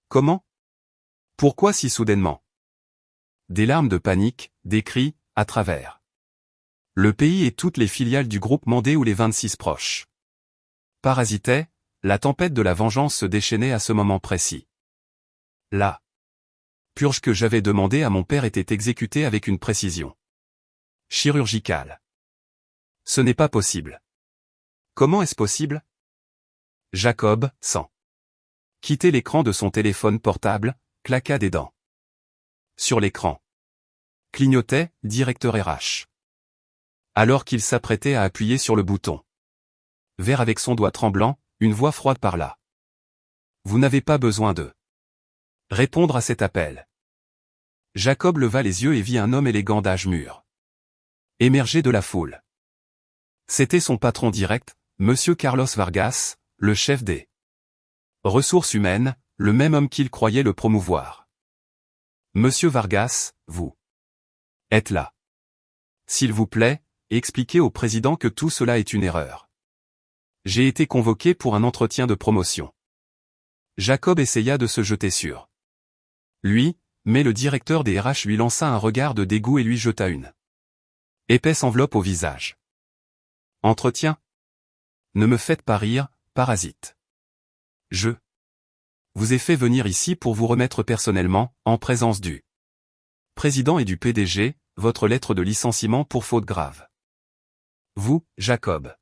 comment? Pourquoi si soudainement? Des larmes de panique, des cris, à travers le pays et toutes les filiales du groupe Mandé ou les 26 proches parasitaient, la tempête de la vengeance se déchaînait à ce moment précis. La purge que j'avais demandée à mon père était exécutée avec une précision Chirurgical. Ce n'est pas possible. Comment est-ce possible? Jacob, sans quitter l'écran de son téléphone portable, claqua des dents. Sur l'écran clignotait « Directeur RH ». Alors qu'il s'apprêtait à appuyer sur le bouton vert avec son doigt tremblant, une voix froide parla. Vous n'avez pas besoin de répondre à cet appel. Jacob leva les yeux et vit un homme élégant d'âge mûr émerger de la foule. C'était son patron direct, Monsieur Carlos Vargas, le chef des ressources humaines, le même homme qu'il croyait le promouvoir. Monsieur Vargas, vous êtes là. S'il vous plaît, expliquez au président que tout cela est une erreur. J'ai été convoqué pour un entretien de promotion. Jacob essaya de se jeter sur lui, mais le directeur des RH lui lança un regard de dégoût et lui jeta une épaisse enveloppe au visage. Entretien? Ne me faites pas rire, parasite. Je vous ai fait venir ici pour vous remettre personnellement, en présence du président et du PDG, votre lettre de licenciement pour faute grave. Vous, Jacob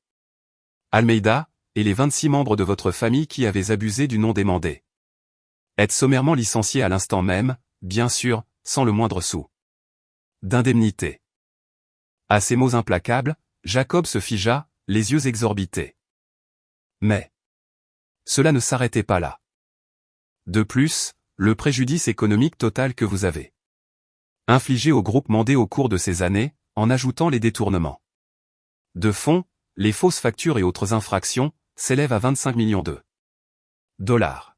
Almeida, et les 26 membres de votre famille qui avez abusé du nom demandé. Êtes sommairement licenciés à l'instant même, bien sûr, sans le moindre sou d'indemnité. À ces mots implacables, Jacob se figea, les yeux exorbités. Mais cela ne s'arrêtait pas là. De plus, le préjudice économique total que vous avez infligé au groupe Mandé au cours de ces années, en ajoutant les détournements de fonds, les fausses factures et autres infractions, s'élève à 25 millions de dollars.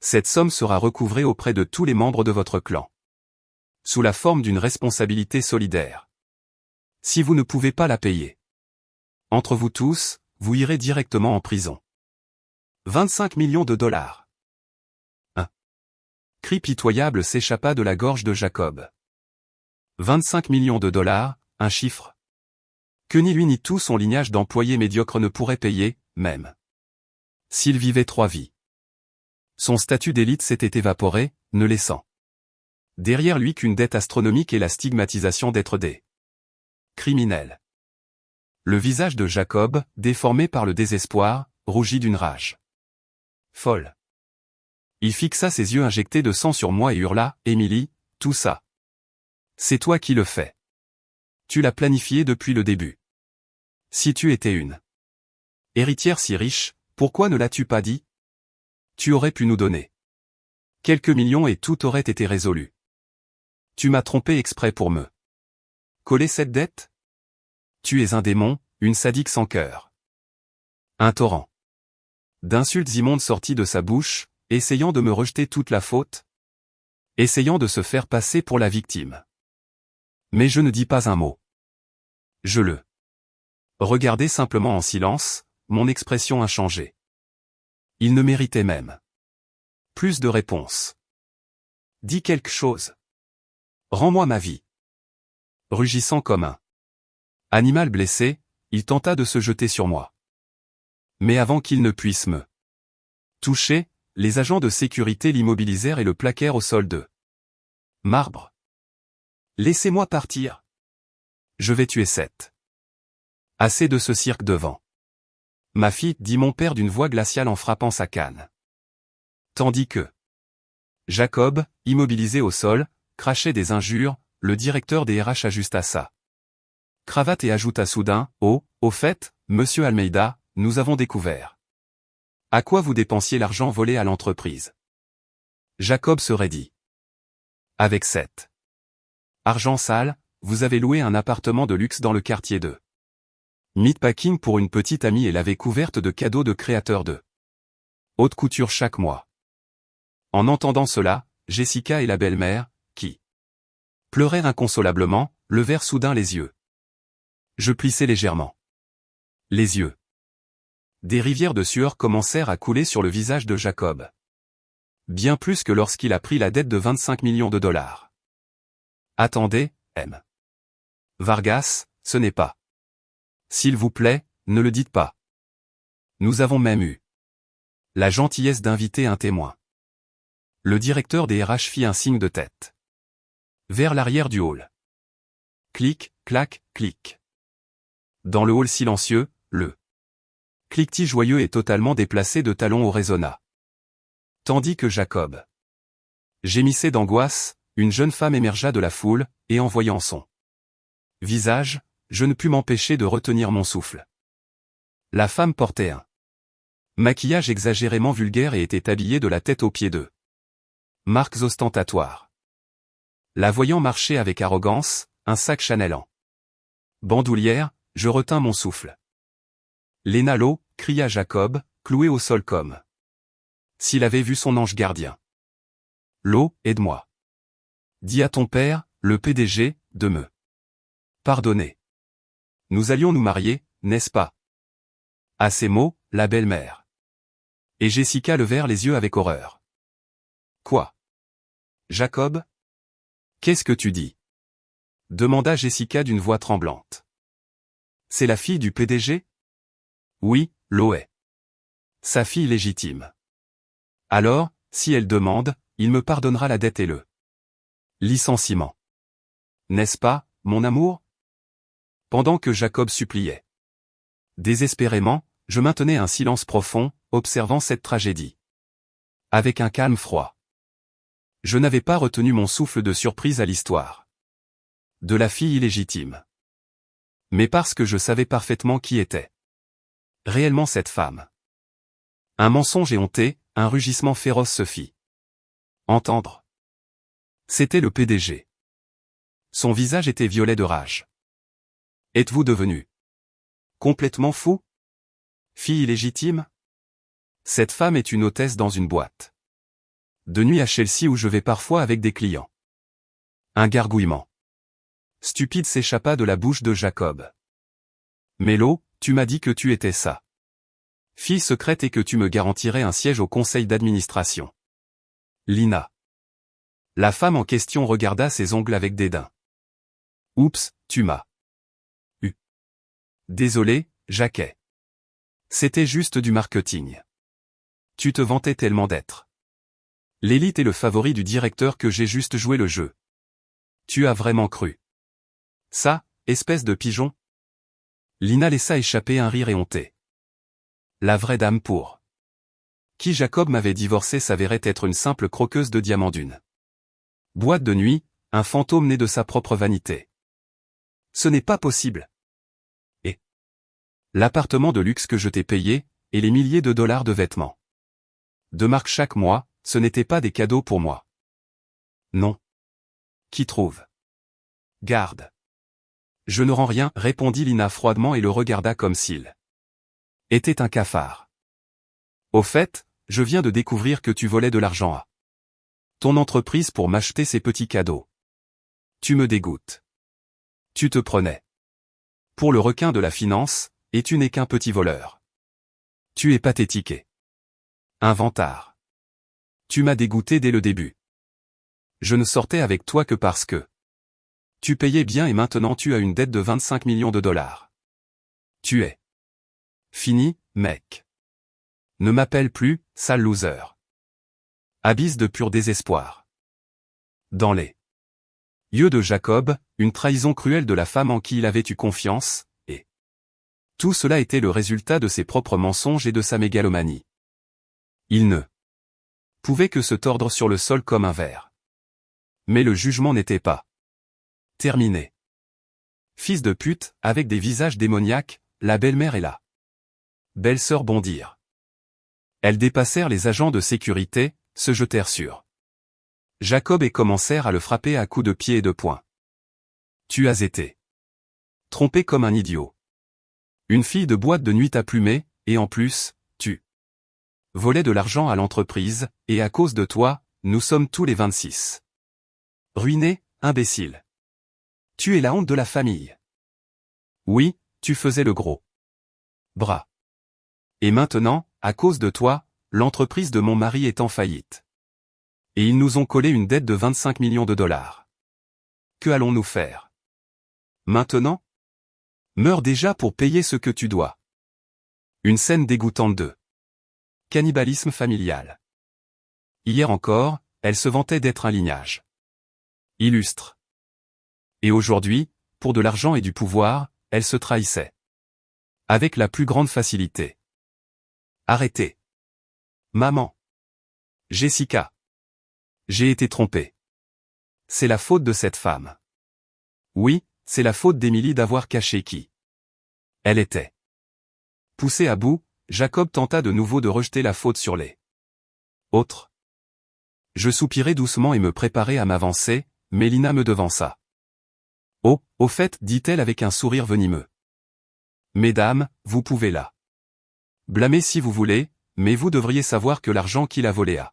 Cette somme sera recouvrée auprès de tous les membres de votre clan, sous la forme d'une responsabilité solidaire. Si vous ne pouvez pas la payer, entre vous tous, vous irez directement en prison. 25 millions de dollars. Un cri pitoyable s'échappa de la gorge de Jacob. 25 millions de dollars, un chiffre que ni lui ni tout son lignage d'employés médiocres ne pourrait payer, même s'il vivait 3 vies. Son statut d'élite s'était évaporé, ne laissant derrière lui qu'une dette astronomique et la stigmatisation d'être des criminels. Le visage de Jacob, déformé par le désespoir, rougit d'une rage folle. Il fixa ses yeux injectés de sang sur moi et hurla, Émilie, tout ça. C'est toi qui le fais. Tu l'as planifié depuis le début. Si tu étais une héritière si riche, pourquoi ne l'as-tu pas dit? Tu aurais pu nous donner quelques millions et tout aurait été résolu. Tu m'as trompé exprès pour me coller cette dette? Tu es un démon, une sadique sans cœur. Un torrent d'insultes immondes sortit de sa bouche, essayant de me rejeter toute la faute, essayant de se faire passer pour la victime. Mais je ne dis pas un mot. Je le regardais simplement en silence, mon expression inchangée. Il ne méritait même plus de réponse. Dis quelque chose. Rends-moi ma vie. Rugissant comme un animal blessé, il tenta de se jeter sur moi. Mais avant qu'il ne puisse me toucher, les agents de sécurité l'immobilisèrent et le plaquèrent au sol de marbre. Laissez-moi partir. Je vais tuer Seth. Assez de ce cirque devant ma fille, dit mon père d'une voix glaciale en frappant sa canne. Tandis que Jacob, immobilisé au sol, crachait des injures, le directeur des RH ajusta sa cravate et ajouta soudain, « Oh, au fait, monsieur Almeida, nous avons découvert à quoi vous dépensiez l'argent volé à l'entreprise. » Jacob se raidit. Avec cet argent sale, vous avez loué un appartement de luxe dans le quartier de Meatpacking pour une petite amie et l'avez couverte de cadeaux de créateurs de haute couture chaque mois. En entendant cela, Jessica et la belle-mère, qui pleurèrent inconsolablement, levèrent soudain les yeux. Je plissai légèrement les yeux. Des rivières de sueur commencèrent à couler sur le visage de Jacob. Bien plus que lorsqu'il a pris la dette de 25 millions de dollars. Attendez, M. Vargas, ce n'est pas. S'il vous plaît, ne le dites pas. Nous avons même eu la gentillesse d'inviter un témoin. Le directeur des RH fit un signe de tête vers l'arrière du hall. Clic, clac, clic. Dans le hall silencieux, le cliquetis joyeux et totalement déplacé de talons au résonna. Tandis que Jacob gémissait d'angoisse, une jeune femme émergea de la foule, et en voyant son visage, je ne pus m'empêcher de retenir mon souffle. La femme portait un maquillage exagérément vulgaire et était habillée de la tête aux pieds de marques ostentatoires. La voyant marcher avec arrogance, un sac Chanel en bandoulière, je retins mon souffle. Léna Lo, cria Jacob, cloué au sol comme s'il avait vu son ange gardien. Lo, aide-moi. Dis à ton père, le PDG, de me pardonner. Nous allions nous marier, n'est-ce pas? À ces mots, la belle-mère et Jessica levèrent les yeux avec horreur. Quoi? Jacob? Qu'est-ce que tu dis? Demanda Jessica d'une voix tremblante. C'est la fille du PDG? Oui, Lo est sa fille légitime. Alors, si elle demande, il me pardonnera la dette et le licenciement. N'est-ce pas, mon amour? Pendant que Jacob suppliait désespérément, je maintenais un silence profond, observant cette tragédie. Avec un calme froid. Je n'avais pas retenu mon souffle de surprise à l'histoire de la fille illégitime. Mais parce que je savais parfaitement qui était réellement cette femme. Un mensonge éhonté, un rugissement féroce se fit entendre. C'était le PDG. Son visage était violet de rage. Êtes-vous devenu complètement fou? Fille illégitime? Cette femme est une hôtesse dans une boîte de nuit à Chelsea où je vais parfois avec des clients. Un gargouillement stupide s'échappa de la bouche de Jacob. Mélo, tu m'as dit que tu étais sa fille secrète et que tu me garantirais un siège au conseil d'administration. Lina. La femme en question regarda ses ongles avec dédain. Oups, tu m'as eu. Désolé, Jacquet. C'était juste du marketing. Tu te vantais tellement d'être l'élite et le favori du directeur que j'ai juste joué le jeu. Tu as vraiment cru ça, espèce de pigeon? Lina laissa échapper un rire éhonté. La vraie dame pour qui Jacob m'avait divorcé s'avérait être une simple croqueuse de diamants d'une boîte de nuit, un fantôme né de sa propre vanité. Ce n'est pas possible. Et l'appartement de luxe que je t'ai payé, et les milliers de dollars de vêtements de marque chaque mois, ce n'étaient pas des cadeaux pour moi. Non. Qui trouve? Garde. Je ne rends rien, répondit Lina froidement et le regarda comme s'il était un cafard. Au fait, je viens de découvrir que tu volais de l'argent à ton entreprise pour m'acheter ces petits cadeaux. Tu me dégoûtes. Tu te prenais pour le requin de la finance, et tu n'es qu'un petit voleur. Tu es pathétique et inventard. Tu m'as dégoûté dès le début. Je ne sortais avec toi que parce que tu payais bien et maintenant tu as une dette de 25 millions de dollars. Tu es fini, mec. Ne m'appelle plus, sale loser. Abysse de pur désespoir. Dans les yeux de Jacob, une trahison cruelle de la femme en qui il avait eu confiance, et tout cela était le résultat de ses propres mensonges et de sa mégalomanie. Il ne pouvait que se tordre sur le sol comme un ver. Mais le jugement n'était pas terminé. Fils de pute, avec des visages démoniaques, la belle-mère et la belle-sœur bondirent. Elles dépassèrent les agents de sécurité, se jetèrent sur Jacob et commencèrent à le frapper à coups de pied et de poing. Tu as été trompé comme un idiot. Une fille de boîte de nuit t'a plumé, et en plus, tu volais de l'argent à l'entreprise, et à cause de toi, nous sommes tous les 26 ruinés, imbécile. Tu es la honte de la famille. Oui, tu faisais le gros bras. Et maintenant, à cause de toi, l'entreprise de mon mari est en faillite. Et ils nous ont collé une dette de 25 millions de dollars. Que allons-nous faire? Maintenant? Meurs déjà pour payer ce que tu dois. Une scène dégoûtante de cannibalisme familial. Hier encore, elle se vantait d'être un lignage illustre. Et aujourd'hui, pour de l'argent et du pouvoir, elle se trahissait. Avec la plus grande facilité. Arrêtez. Maman. Jessica. J'ai été trompé. C'est la faute de cette femme. Oui, c'est la faute d'Emily d'avoir caché qui elle était. Poussé à bout, Jacob tenta de nouveau de rejeter la faute sur les autres. Je soupirai doucement et me préparai à m'avancer, mais Lina me devança. Oh, au fait, dit-elle avec un sourire venimeux. Mesdames, vous pouvez la blâmer si vous voulez, mais vous devriez savoir que l'argent qu'il a volé à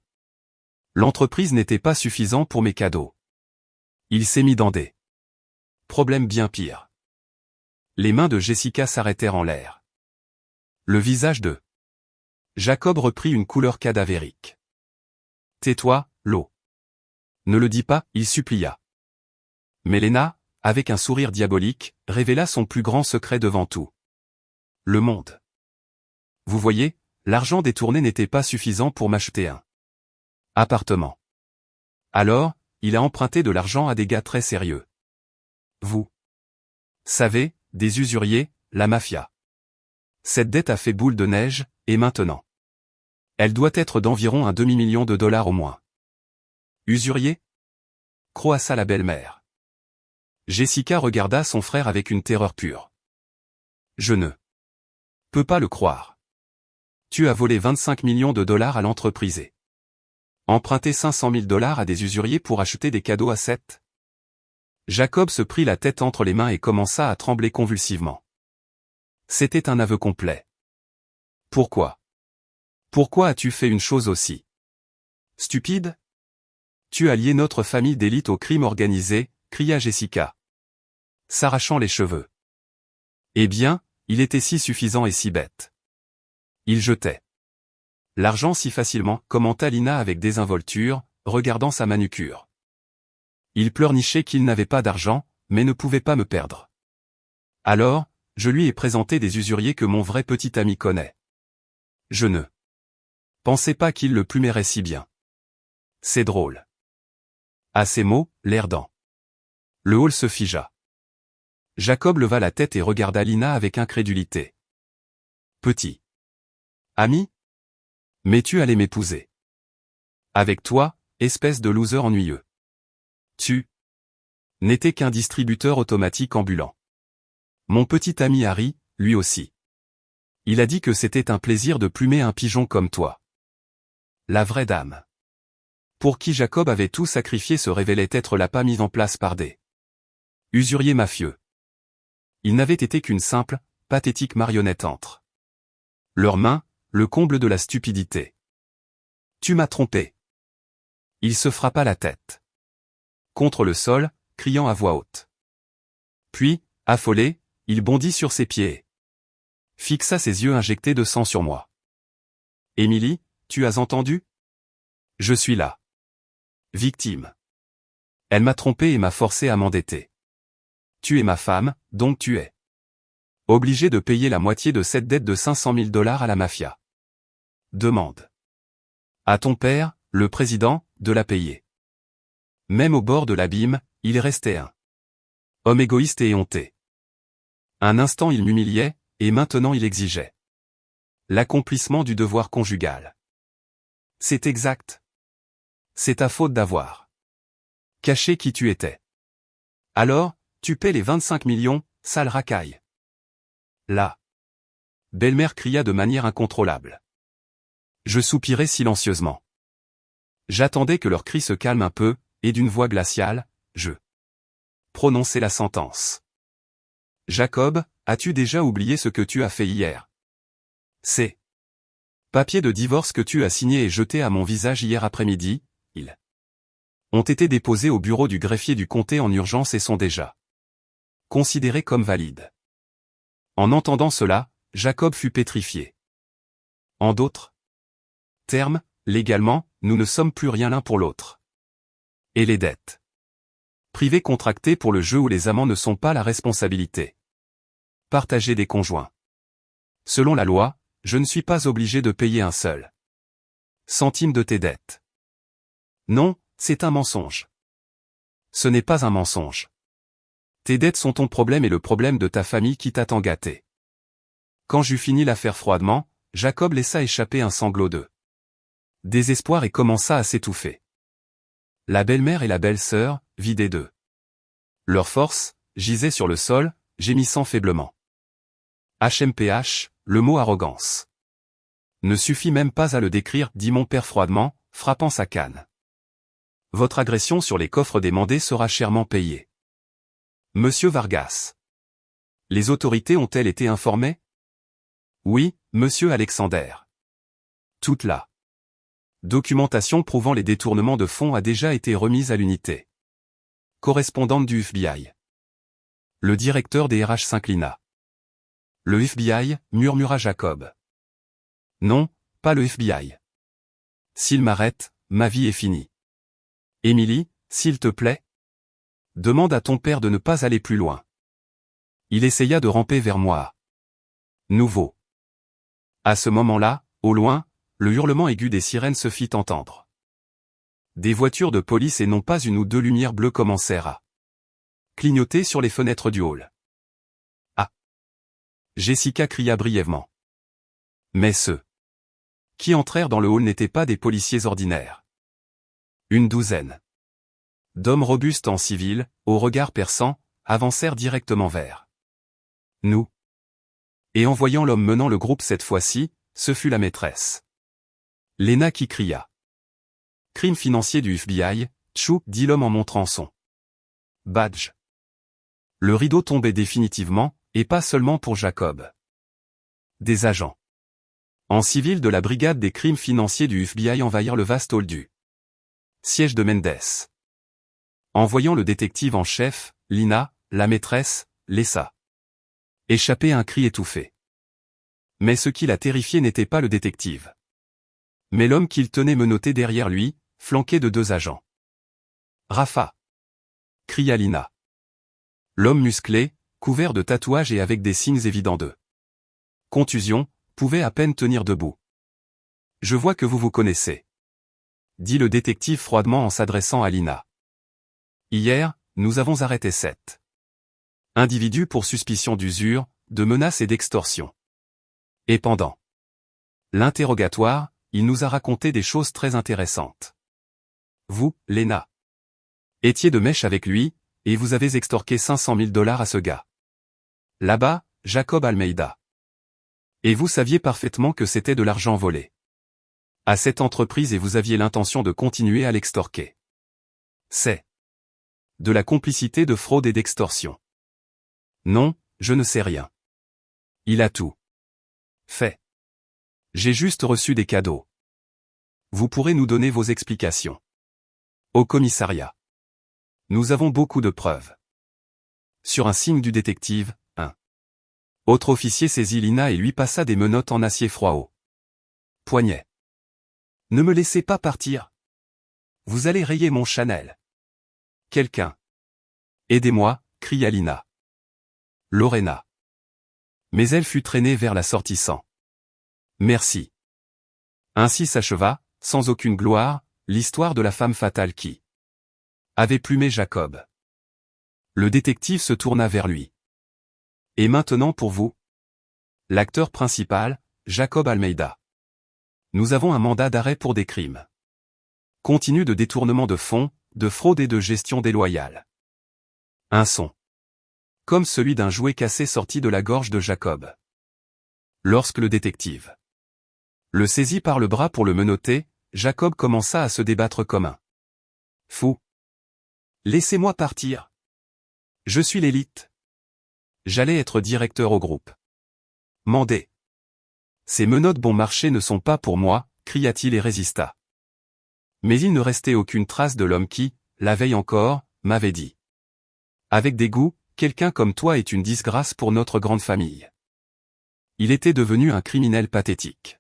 l'entreprise n'était pas suffisant pour mes cadeaux. Il s'est mis dans des problèmes bien pires. Les mains de Jessica s'arrêtèrent en l'air. Le visage de Jacob reprit une couleur cadavérique. Tais-toi, Lo. Ne le dis pas, il supplia. Mais Lena, avec un sourire diabolique, révéla son plus grand secret devant tout le monde. Vous voyez, l'argent détourné n'était pas suffisant pour m'acheter un appartement. Alors, il a emprunté de l'argent à des gars très sérieux. Vous savez, des usuriers, la mafia. Cette dette a fait boule de neige, et maintenant elle doit être d'environ un demi-million de dollars au moins. Usurier? Croassa la belle-mère. Jessica regarda son frère avec une terreur pure. Je ne peux pas le croire. Tu as volé 25 millions de dollars à l'entreprise et emprunté 500 000 dollars à des usuriers pour acheter des cadeaux à 7. Jacob se prit la tête entre les mains et commença à trembler convulsivement. C'était un aveu complet. Pourquoi? Pourquoi as-tu fait une chose aussi stupide? Tu as lié notre famille d'élite au crime organisé, cria Jessica, s'arrachant les cheveux. Eh bien, il était si suffisant et si bête. Il jetait l'argent si facilement, commenta Lina avec désinvolture, regardant sa manucure. Il pleurnichait qu'il n'avait pas d'argent, mais ne pouvait pas me perdre. Alors, je lui ai présenté des usuriers que mon vrai petit ami connaît. Je ne pensais pas qu'il le plumerait si bien. C'est drôle. À ces mots, l'air dans le hall se figea. Jacob leva la tête et regarda Lina avec incrédulité. Petit ami? Mais tu allais m'épouser. Avec toi, espèce de loser ennuyeux. Tu n'étais qu'un distributeur automatique ambulant. Mon petit ami Harry, lui aussi. Il a dit que c'était un plaisir de plumer un pigeon comme toi. La vraie dame. Pour qui Jacob avait tout sacrifié se révélait être l'appât mis en place par des usuriers mafieux. Il n'avait été qu'une simple, pathétique marionnette entre leurs mains, le comble de la stupidité. Tu m'as trompé. Il se frappa la tête contre le sol, criant à voix haute. Puis, affolé, il bondit sur ses pieds et fixa ses yeux injectés de sang sur moi. Émilie, tu as entendu? Je suis là. Victime. Elle m'a trompé et m'a forcé à m'endetter. Tu es ma femme, donc tu es obligé de payer la moitié de cette dette de 500 000 dollars à la mafia. Demande à ton père, le président, de la payer. Même au bord de l'abîme, il restait un homme égoïste et éhonté. Un instant il m'humiliait, et maintenant il exigeait l'accomplissement du devoir conjugal. C'est exact. C'est ta faute d'avoir caché qui tu étais. Alors, tu paies les 25 millions, sale racaille. La belle-mère cria de manière incontrôlable. Je soupirai silencieusement. J'attendais que leur cri se calme un peu, et d'une voix glaciale, je prononçai la sentence. Jacob, as-tu déjà oublié ce que tu as fait hier? C'est papier de divorce que tu as signé et jeté à mon visage hier après-midi, ils ont été déposés au bureau du greffier du comté en urgence et sont déjà considérés comme valides. En entendant cela, Jacob fut pétrifié. En d'autres termes, légalement, nous ne sommes plus rien l'un pour l'autre. Et les dettes privées contractées pour le jeu où les amants ne sont pas la responsabilité partagée des conjoints. Selon la loi, je ne suis pas obligé de payer un seul centime de tes dettes. Non, c'est un mensonge. Ce n'est pas un mensonge. Tes dettes sont ton problème et le problème de ta famille qui t'a tant gâté. Quand j'eus fini l'affaire froidement, Jacob laissa échapper un sanglot de désespoir et commença à s'étouffer. La belle-mère et la belle-sœur, vidées d'eux leur force, gisaient sur le sol, gémissant faiblement. HMPH, le mot arrogance ne suffit même pas à le décrire, dit mon père froidement, frappant sa canne. Votre agression sur les coffres des mandés sera chèrement payée. Monsieur Vargas. Les autorités ont-elles été informées? Oui, monsieur Alexander. Toute la documentation prouvant les détournements de fonds a déjà été remise à l'unité correspondante du FBI. Le directeur des RH s'inclina. Le FBI, murmura Jacob. Non, pas le FBI. S'il m'arrête, ma vie est finie. Émilie, s'il te plaît. Demande à ton père de ne pas aller plus loin. Il essaya de ramper vers moi. Nouveau. À ce moment-là, au loin, le hurlement aigu des sirènes se fit entendre. Des voitures de police et non pas une ou deux lumières bleues commencèrent à clignoter sur les fenêtres du hall. Ah! Jessica cria brièvement. Mais ceux qui entrèrent dans le hall n'étaient pas des policiers ordinaires. Une douzaine d'hommes robustes en civil, au regard perçant, avancèrent directement vers nous. Et en voyant l'homme menant le groupe cette fois-ci, ce fut la maîtresse Lena qui cria. Crime financier du FBI, tchou, dit l'homme en montrant son badge. Le rideau tombait définitivement, et pas seulement pour Jacob. Des agents en civil de la brigade des crimes financiers du FBI envahirent le vaste hall du siège de Mendes. En voyant le détective en chef, Lina, la maîtresse, laissa échapper un cri étouffé. Mais ce qui la terrifiait n'était pas le détective, mais l'homme qu'il tenait menotté derrière lui, flanqué de deux agents. Rafa! Cria Lina. L'homme musclé, couvert de tatouages et avec des signes évidents de contusion, pouvait à peine tenir debout. Je vois que vous vous connaissez, dit le détective froidement en s'adressant à Lina. Hier, nous avons arrêté 7 individus pour suspicion d'usure, de menaces et d'extorsion. Et pendant l'interrogatoire, il nous a raconté des choses très intéressantes. Vous, Lena, étiez de mèche avec lui, et vous avez extorqué $500 000 à ce gars. Là-bas, Jacob Almeida. Et vous saviez parfaitement que c'était de l'argent volé à cette entreprise et vous aviez l'intention de continuer à l'extorquer. C'est de la complicité de fraude et d'extorsion. Non, je ne sais rien. Il a tout fait. J'ai juste reçu des cadeaux. Vous pourrez nous donner vos explications. Au commissariat. Nous avons beaucoup de preuves. Sur un signe du détective, un autre officier saisit Lina et lui passa des menottes en acier froid au poignet. Ne me laissez pas partir. Vous allez rayer mon Chanel. Quelqu'un. Aidez-moi, cria Lina. Lorena. Mais elle fut traînée vers la sortie sans merci. Ainsi s'acheva, sans aucune gloire, l'histoire de la femme fatale qui avait plumé Jacob. Le détective se tourna vers lui. Et maintenant pour vous? L'acteur principal, Jacob Almeida. Nous avons un mandat d'arrêt pour des crimes continus de détournement de fonds, de fraude et de gestion déloyale. Un son comme celui d'un jouet cassé sorti de la gorge de Jacob. Lorsque le détective le saisit par le bras pour le menotter, Jacob commença à se débattre comme un fou. Laissez-moi partir. Je suis l'élite. J'allais être directeur au groupe. Mandé. Ces menottes bon marché ne sont pas pour moi, cria-t-il et résista. Mais il ne restait aucune trace de l'homme qui, la veille encore, m'avait dit. Avec dégoût, quelqu'un comme toi est une disgrâce pour notre grande famille. Il était devenu un criminel pathétique.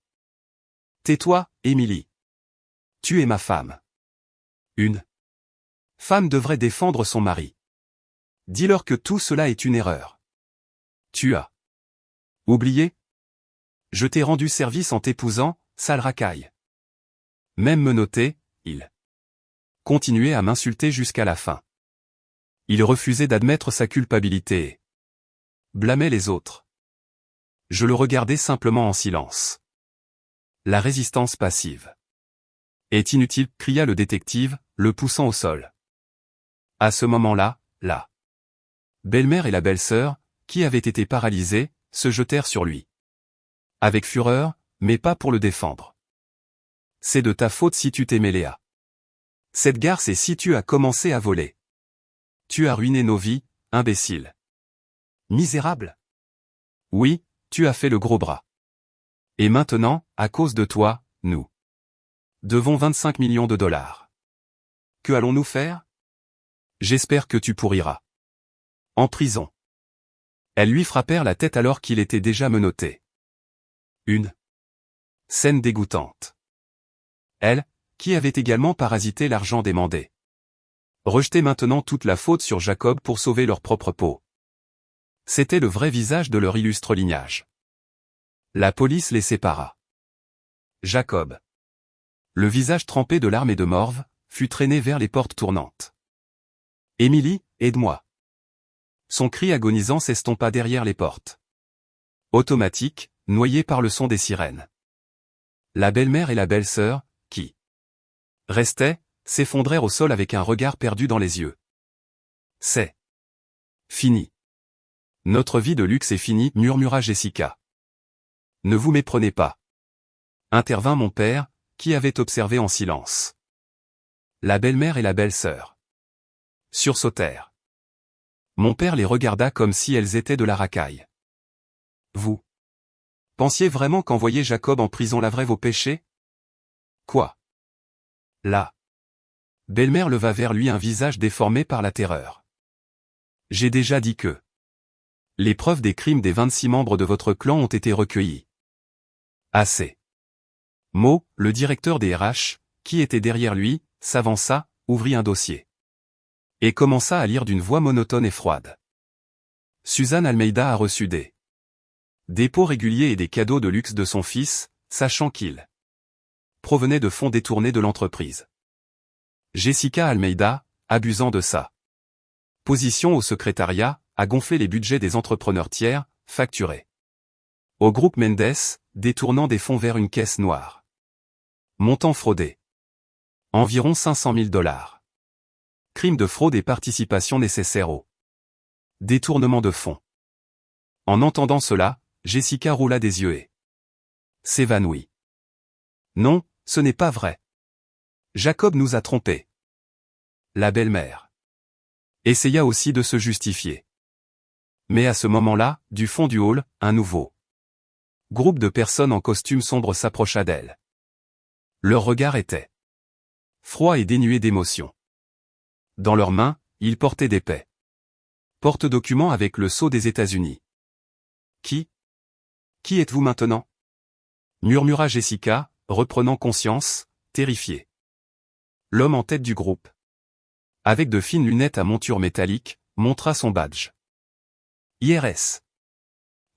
Tais-toi, Émilie. Tu es ma femme. Une femme devrait défendre son mari. Dis-leur que tout cela est une erreur. Tu as oublié? Je t'ai rendu service en t'épousant, sale racaille. Même menotté, il continuait à m'insulter jusqu'à la fin. Il refusait d'admettre sa culpabilité et blâmait les autres. Je le regardais simplement en silence. La résistance passive est inutile, cria le détective, le poussant au sol. À ce moment-là, la belle-mère et la belle-sœur, qui avaient été paralysées, se jetèrent sur lui. Avec fureur, mais pas pour le défendre. C'est de ta faute si tu t'es mêlé à cette garce et si tu as commencé à voler. Tu as ruiné nos vies, imbécile. Misérable. Oui, tu as fait le gros bras. Et maintenant, à cause de toi, nous devons 25 millions de dollars. Que allons-nous faire? J'espère que tu pourriras en prison. Elles lui frappèrent la tête alors qu'il était déjà menotté. Une scène dégoûtante. Elle, qui avait également parasité l'argent demandé, rejetait maintenant toute la faute sur Jacob pour sauver leur propre peau. C'était le vrai visage de leur illustre lignage. La police les sépara. Jacob, le visage trempé de larmes et de morve, fut traîné vers les portes tournantes. « Émilie, aide-moi » Son cri agonisant s'estompa derrière les portes. Automatique, noyé par le son des sirènes. La belle-mère et la belle-sœur, qui restaient, s'effondrèrent au sol avec un regard perdu dans les yeux. C'est fini. Notre vie de luxe est finie, murmura Jessica. Ne vous méprenez pas. Intervint mon père, qui avait observé en silence. La belle-mère et la belle-sœur sursautèrent. Mon père les regarda comme si elles étaient de la racaille. Vous pensiez vraiment qu'envoyer Jacob en prison laverait vos péchés? Quoi? La belle-mère leva vers lui un visage déformé par la terreur. J'ai déjà dit que les preuves des crimes des 26 membres de votre clan ont été recueillies. Assez. Mo, le directeur des RH, qui était derrière lui, s'avança, ouvrit un dossier et commença à lire d'une voix monotone et froide. Suzanne Almeida a reçu des dépôts réguliers et des cadeaux de luxe de son fils, sachant qu'il provenait de fonds détournés de l'entreprise. Jessica Almeida, abusant de sa position au secrétariat, a gonflé les budgets des entrepreneurs tiers, facturés au groupe Mendes, détournant des fonds vers une caisse noire. Montant fraudé. Environ 500 000 $. Crime de fraude et participation nécessaire au détournement de fonds. En entendant cela, Jessica roula des yeux et s'évanouit. Non, ce n'est pas vrai. Jacob nous a trompés. La belle-mère essaya aussi de se justifier. Mais à ce moment-là, du fond du hall, un nouveau groupe de personnes en costume sombre s'approcha d'elle. Leur regard était froid et dénué d'émotion. Dans leurs mains, ils portaient d'épais porte-documents avec le sceau des États-Unis. Qui êtes-vous maintenant? Murmura Jessica, reprenant conscience, terrifiée. L'homme en tête du groupe, avec de fines lunettes à monture métallique, montra son badge. IRS.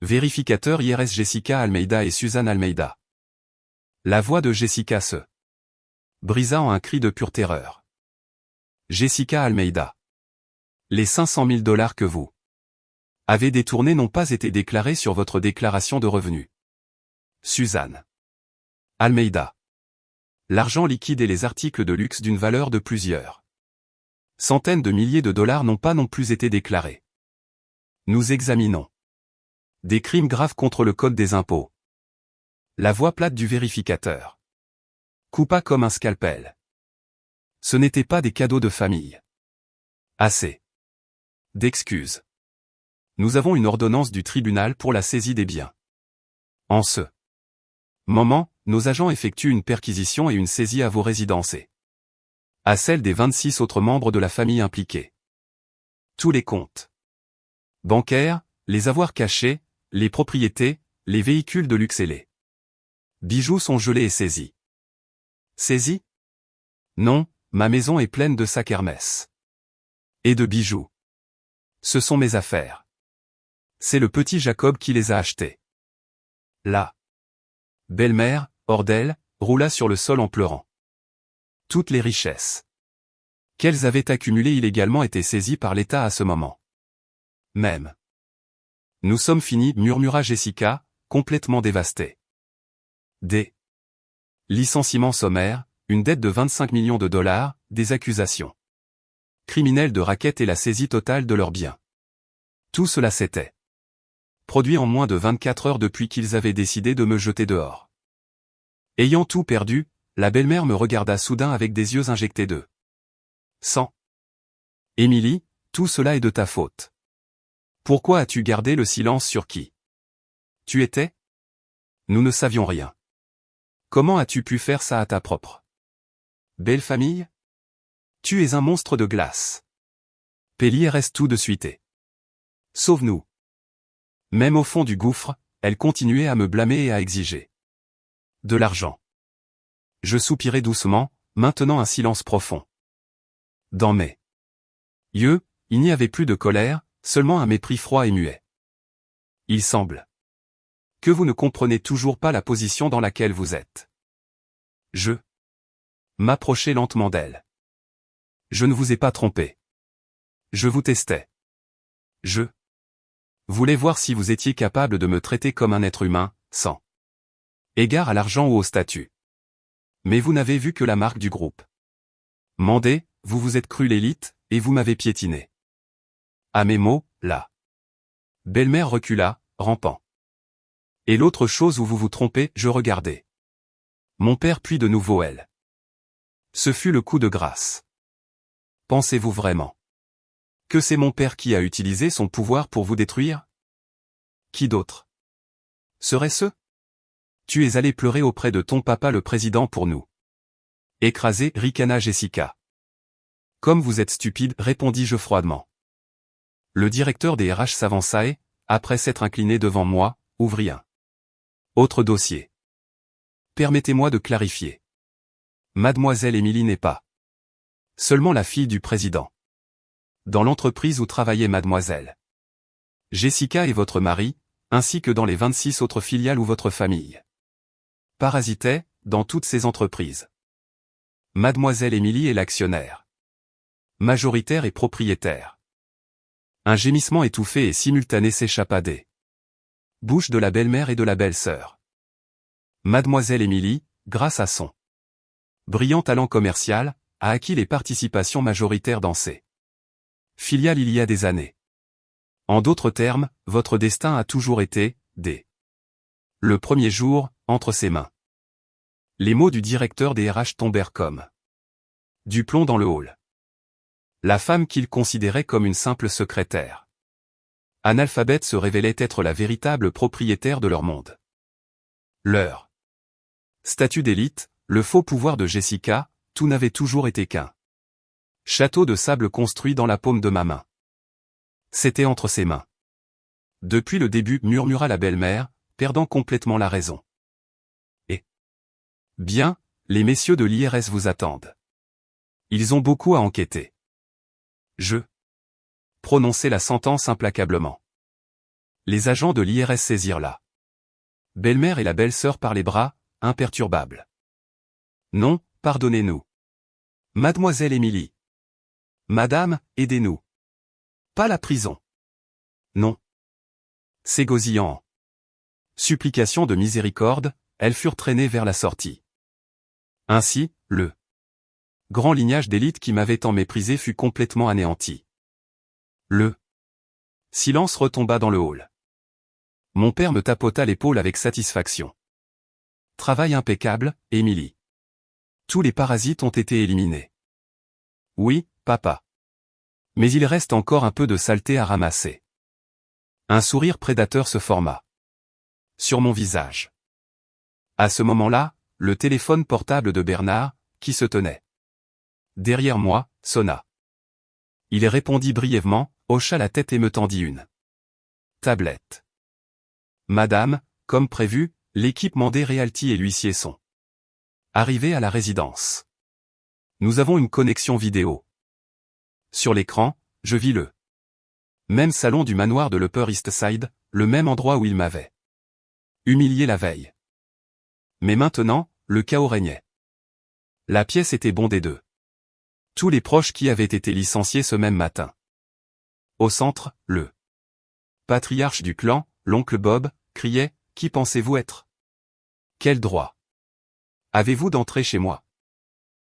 Vérificateur IRS Jessica Almeida et Suzanne Almeida. La voix de Jessica se brisa en un cri de pure terreur. Jessica Almeida. Les 500 000 $ que vous avez détournés n'ont pas été déclarés sur votre déclaration de revenus. Suzanne Almeida. L'argent liquide et les articles de luxe d'une valeur de plusieurs centaines de milliers de dollars n'ont pas non plus été déclarés. Nous examinons des crimes graves contre le code des impôts. La voix plate du vérificateur coupa comme un scalpel. Ce n'étaient pas des cadeaux de famille. Assez d'excuses. Nous avons une ordonnance du tribunal pour la saisie des biens. En ce moment, nos agents effectuent une perquisition et une saisie à vos résidences et à celle des 26 autres membres de la famille impliqués. Tous les comptes bancaires, les avoirs cachés, les propriétés, les véhicules de luxe et les bijoux sont gelés et saisis. Saisis? Non, ma maison est pleine de sacs Hermès et de bijoux. Ce sont mes affaires. C'est le petit Jacob qui les a achetés. La belle-mère, hors d'elle, roula sur le sol en pleurant. Toutes les richesses qu'elles avaient accumulées illégalement étaient saisies par l'État à ce moment même. Nous sommes finis, murmura Jessica, complètement dévastée. Des licenciements sommaires, une dette de 25 millions de dollars, des accusations criminelles de racket et la saisie totale de leurs biens. Tout cela s'était produit en moins de 24 heures depuis qu'ils avaient décidé de me jeter dehors. Ayant tout perdu, la belle-mère me regarda soudain avec des yeux injectés de sang. Émilie, tout cela est de ta faute. Pourquoi as-tu gardé le silence sur qui tu étais? Nous ne savions rien. Comment as-tu pu faire ça à ta propre belle famille? Tu es un monstre de glace. Pellier reste tout de suite. Sauve-nous. Même au fond du gouffre, elle continuait à me blâmer et à exiger de l'argent. Je soupirai doucement, maintenant un silence profond. Dans mes yeux, il n'y avait plus de colère, seulement un mépris froid et muet. Il semble que vous ne comprenez toujours pas la position dans laquelle vous êtes. Je m'approchai lentement d'elle. Je ne vous ai pas trompé. Je vous testais. Je voulais voir si vous étiez capable de me traiter comme un être humain, sans égard à l'argent ou au statut. Mais vous n'avez vu que la marque du groupe. Mandé, vous vous êtes cru l'élite, et vous m'avez piétiné. À mes mots, la belle-mère recula, rampant. Et l'autre chose où vous vous trompez, je regardai mon père puis de nouveau elle. Ce fut le coup de grâce. Pensez-vous vraiment que c'est mon père qui a utilisé son pouvoir pour vous détruire? Qui d'autre serait-ce? Tu es allé pleurer auprès de ton papa le président pour nous. Écrasé, ricana Jessica. Comme vous êtes stupide, répondis-je froidement. Le directeur des RH s'avança et, après s'être incliné devant moi, ouvrit un autre dossier. Permettez-moi de clarifier. Mademoiselle Émilie n'est pas seulement la fille du président. Dans l'entreprise où travaillait mademoiselle Jessica et votre mari, ainsi que dans les 26 autres filiales où votre famille parasitait, dans toutes ces entreprises. Mademoiselle Émilie est l'actionnaire majoritaire et propriétaire. Un gémissement étouffé et simultané s'échappa des bouches de la belle-mère et de la belle-sœur. Mademoiselle Émilie, grâce à son brillant talent commercial, a acquis les participations majoritaires dans ses filiales il y a des années. En d'autres termes, votre destin a toujours été, dès le premier jour, entre ses mains. Les mots du directeur des RH tombèrent comme du plomb dans le hall. La femme qu'il considérait comme une simple secrétaire analphabète se révélait être la véritable propriétaire de leur monde. Leur statut d'élite, le faux pouvoir de Jessica, tout n'avait toujours été qu'un château de sable construit dans la paume de ma main. C'était entre ses mains. Depuis le début, murmura la belle-mère, perdant complètement la raison. Et bien, les messieurs de l'IRS vous attendent. Ils ont beaucoup à enquêter. Je prononçai la sentence implacablement. Les agents de l'IRS saisirent la belle-mère et la belle-sœur par les bras, imperturbables. Non, pardonnez-nous. Mademoiselle Émilie. Madame, aidez-nous. Pas la prison. Non. S'égosillant. Supplication de miséricorde, elles furent traînées vers la sortie. Ainsi, le grand lignage d'élite qui m'avait tant méprisé fut complètement anéanti. Le silence retomba dans le hall. Mon père me tapota l'épaule avec satisfaction. Travail impeccable, Émilie. Tous les parasites ont été éliminés. Oui, papa. Mais il reste encore un peu de saleté à ramasser. Un sourire prédateur se forma sur mon visage. À ce moment-là, le téléphone portable de Bernard, qui se tenait derrière moi, sonna. Il répondit brièvement, hocha la tête et me tendit une tablette. Madame, comme prévu, l'équipe Mandé Realty et l'huissier sont arrivés à la résidence. Nous avons une connexion vidéo. Sur l'écran, je vis le même salon du manoir de l'Upper East Side, le même endroit où il m'avait humilié la veille. Mais maintenant, le chaos régnait. La pièce était bondée d'eux. Tous les proches qui avaient été licenciés ce même matin. Au centre, le patriarche du clan, l'oncle Bob, criait « Qui pensez-vous être? Quel droit avez-vous d'entrer chez moi?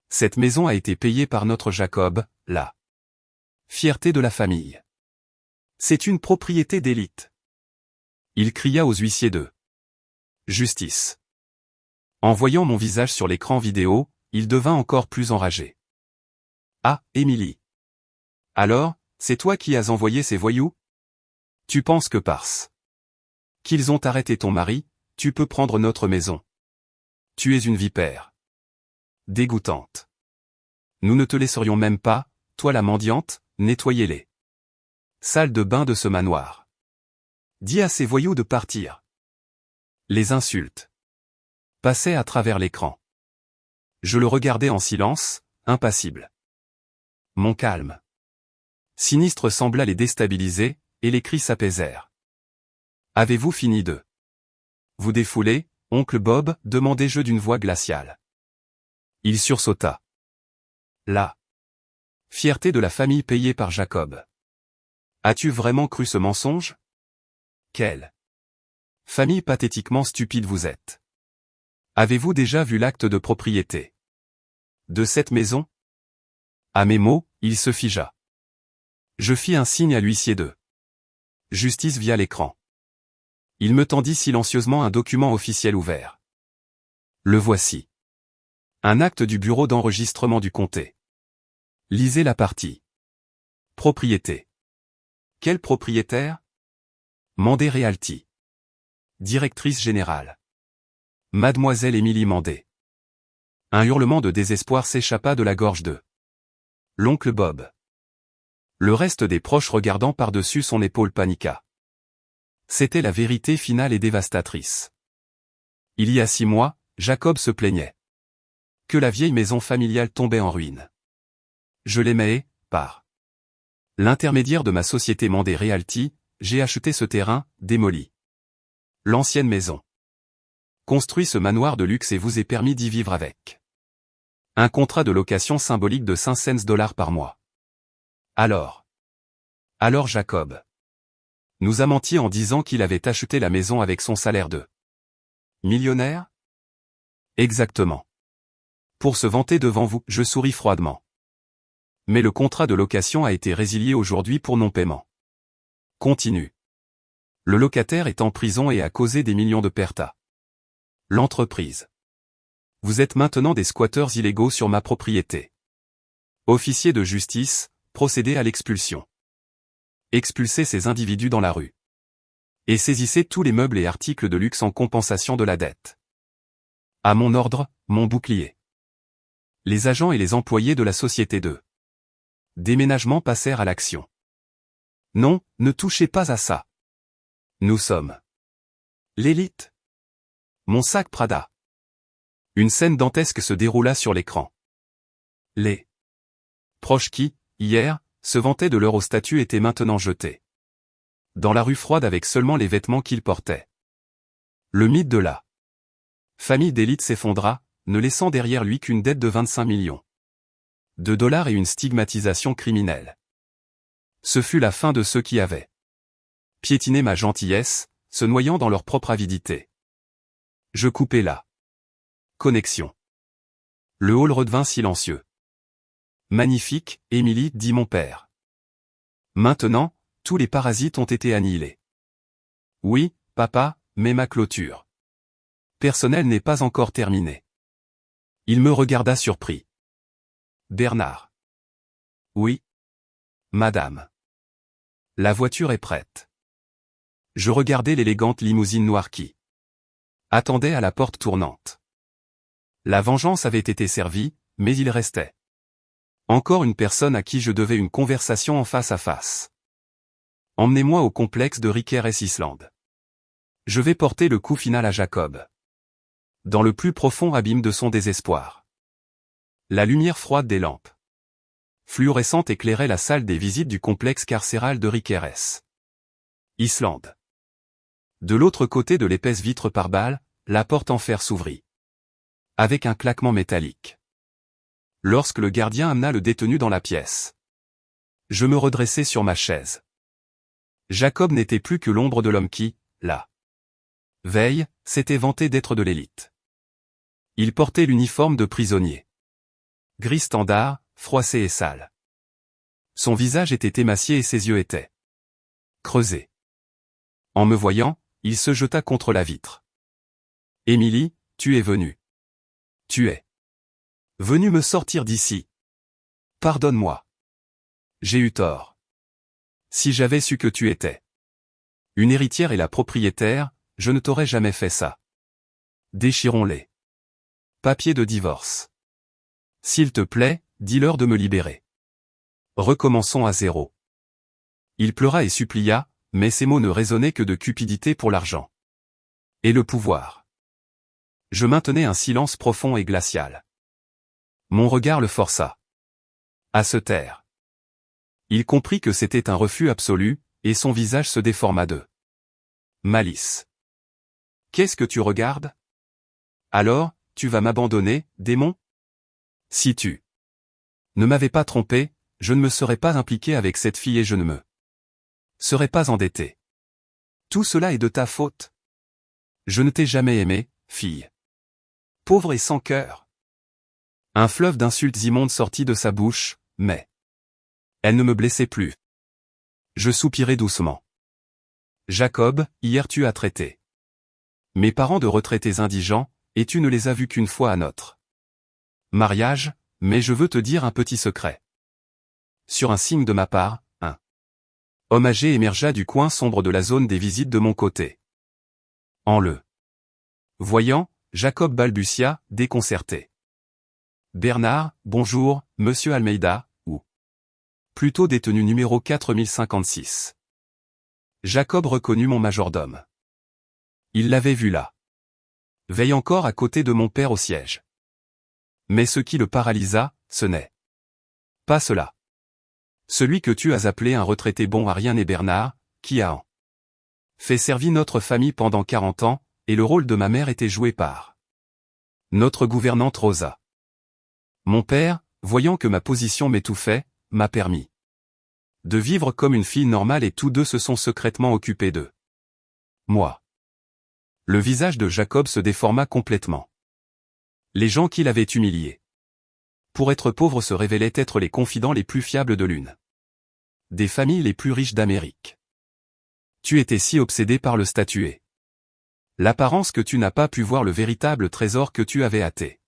Cette maison a été payée par notre Jacob, la fierté de la famille. C'est une propriété d'élite. » Il cria aux huissiers de justice. En voyant mon visage sur l'écran vidéo, il devint encore plus enragé. « Ah, Émilie. Alors, c'est toi qui as envoyé ces voyous? Tu penses que parce qu'ils ont arrêté ton mari, tu peux prendre notre maison? Tu es une vipère. Dégoûtante. Nous ne te laisserions même pas, toi la mendiante, nettoyer les salles de bain de ce manoir. Dis à ces voyous de partir. » Les insultes passaient à travers l'écran. Je le regardais en silence, impassible. Mon calme sinistre sembla les déstabiliser, et les cris s'apaisèrent. « Avez-vous fini de vous défouler, oncle Bob ?» demandai-je d'une voix glaciale. Il sursauta. La fierté de la famille payée par Jacob. As-tu vraiment cru ce mensonge? Quelle famille pathétiquement stupide vous êtes. Avez-vous déjà vu l'acte de propriété de cette maison? À mes mots, il se figea. Je fis un signe à l'huissier de justice via l'écran. Il me tendit silencieusement un document officiel ouvert. Le voici. Un acte du bureau d'enregistrement du comté. Lisez la partie. Propriété. Quel propriétaire? Mandé Realty. Directrice générale. Mademoiselle Émilie Mandé. Un hurlement de désespoir s'échappa de la gorge de l'oncle Bob. Le reste des proches regardant par-dessus son épaule paniqua. C'était la vérité finale et dévastatrice. Il y a 6 mois, Jacob se plaignait que la vieille maison familiale tombait en ruine. Je l'aimais, par l'intermédiaire de ma société Mandé Realty, j'ai acheté ce terrain, démoli l'ancienne maison. Construit ce manoir de luxe et vous ai permis d'y vivre avec un contrat de location symbolique de 5 cents $ par mois. Alors Jacob nous a menti en disant qu'il avait acheté la maison avec son salaire de millionnaire? Exactement. Pour se vanter devant vous, je souris froidement. Mais le contrat de location a été résilié aujourd'hui pour non-paiement. Continue. Le locataire est en prison et a causé des millions de pertes à l'entreprise. Vous êtes maintenant des squatteurs illégaux sur ma propriété. Officier de justice, procédez à l'expulsion. Expulsez ces individus dans la rue. Et saisissez tous les meubles et articles de luxe en compensation de la dette. À mon ordre, mon bouclier. Les agents et les employés de la société de déménagement passèrent à l'action. Non, ne touchez pas à ça. Nous sommes l'élite. Mon sac Prada. Une scène dantesque se déroula sur l'écran. Les proches qui, hier, se vantaient de leur au statut étaient maintenant jetés dans la rue froide avec seulement les vêtements qu'ils portaient. Le mythe de la famille d'élite s'effondra, ne laissant derrière lui qu'une dette de 25 millions de dollars et une stigmatisation criminelle. Ce fut la fin de ceux qui avaient piétiné ma gentillesse, se noyant dans leur propre avidité. Je coupai la connexion. Le hall redevint silencieux. Magnifique, Émilie, dit mon père. Maintenant, tous les parasites ont été annihilés. Oui, papa, mais ma clôture personnelle n'est pas encore terminée. Il me regarda surpris. Bernard. Oui. Madame. La voiture est prête. Je regardais l'élégante limousine noire qui attendait à la porte tournante. La vengeance avait été servie, mais il restait encore une personne à qui je devais une conversation en face à face. Emmenez-moi au complexe de Rikeres Island. Je vais porter le coup final à Jacob. Dans le plus profond abîme de son désespoir. La lumière froide des lampes fluorescentes éclairait la salle des visites du complexe carcéral de Rikeres Island. De l'autre côté de l'épaisse vitre pare-balles, la porte en fer s'ouvrit. Avec un claquement métallique. lorsque le gardien amena le détenu dans la pièce. Je me redressai sur ma chaise. Jacob n'était plus que l'ombre de l'homme qui, la veille, s'était vanté d'être de l'élite. Il portait l'uniforme de prisonnier. Gris standard, froissé et sale. Son visage était émacié et ses yeux étaient creusés. En me voyant, il se jeta contre la vitre. « Émilie, tu es venue. Tu es venue me sortir d'ici. Pardonne-moi. J'ai eu tort. Si j'avais su que tu étais une héritière et la propriétaire, je ne t'aurais jamais fait ça. Déchirons les papiers de divorce. S'il te plaît, dis-leur de me libérer. Recommençons à zéro. » Il pleura et supplia, mais ces mots ne résonnaient que de cupidité pour l'argent et le pouvoir. Je maintenais un silence profond et glacial. Mon regard le força à se taire. Il comprit que c'était un refus absolu, et son visage se déforma de malice. « Qu'est-ce que tu regardes? Alors, tu vas m'abandonner, démon? Si tu ne m'avais pas trompé, je ne me serais pas impliqué avec cette fille et je ne me serais pas endetté. Tout cela est de ta faute. Je ne t'ai jamais aimé, fille. Pauvre et sans cœur. » Un fleuve d'insultes immondes sortit de sa bouche, mais elle ne me blessait plus. Je soupirai doucement. Jacob, hier tu as traité mes parents de retraités indigents, et tu ne les as vus qu'une fois à notre mariage, mais je veux te dire un petit secret. Sur un signe de ma part, un homme âgé émergea du coin sombre de la zone des visites de mon côté. En le voyant, Jacob balbutia, déconcerté. « Bernard, bonjour, monsieur Almeida, ou plutôt détenu numéro 4056. » Jacob reconnut mon majordome. Il l'avait vu là. Veille encore à côté de mon père au siège. Mais ce qui le paralysa, ce n'est pas cela. Celui que tu as appelé un retraité bon à rien est Bernard, qui a en fait servi notre famille pendant 40 ans, et le rôle de ma mère était joué par notre gouvernante Rosa. Mon père, voyant que ma position m'étouffait, m'a permis de vivre comme une fille normale et tous deux se sont secrètement occupés de moi. Le visage de Jacob se déforma complètement. Les gens qui l'avaient humilié pour être pauvre se révélaient être les confidents les plus fiables de l'une des familles les plus riches d'Amérique. Tu étais si obsédé par le statuer. L'apparence que tu n'as pas pu voir le véritable trésor que tu avais à tes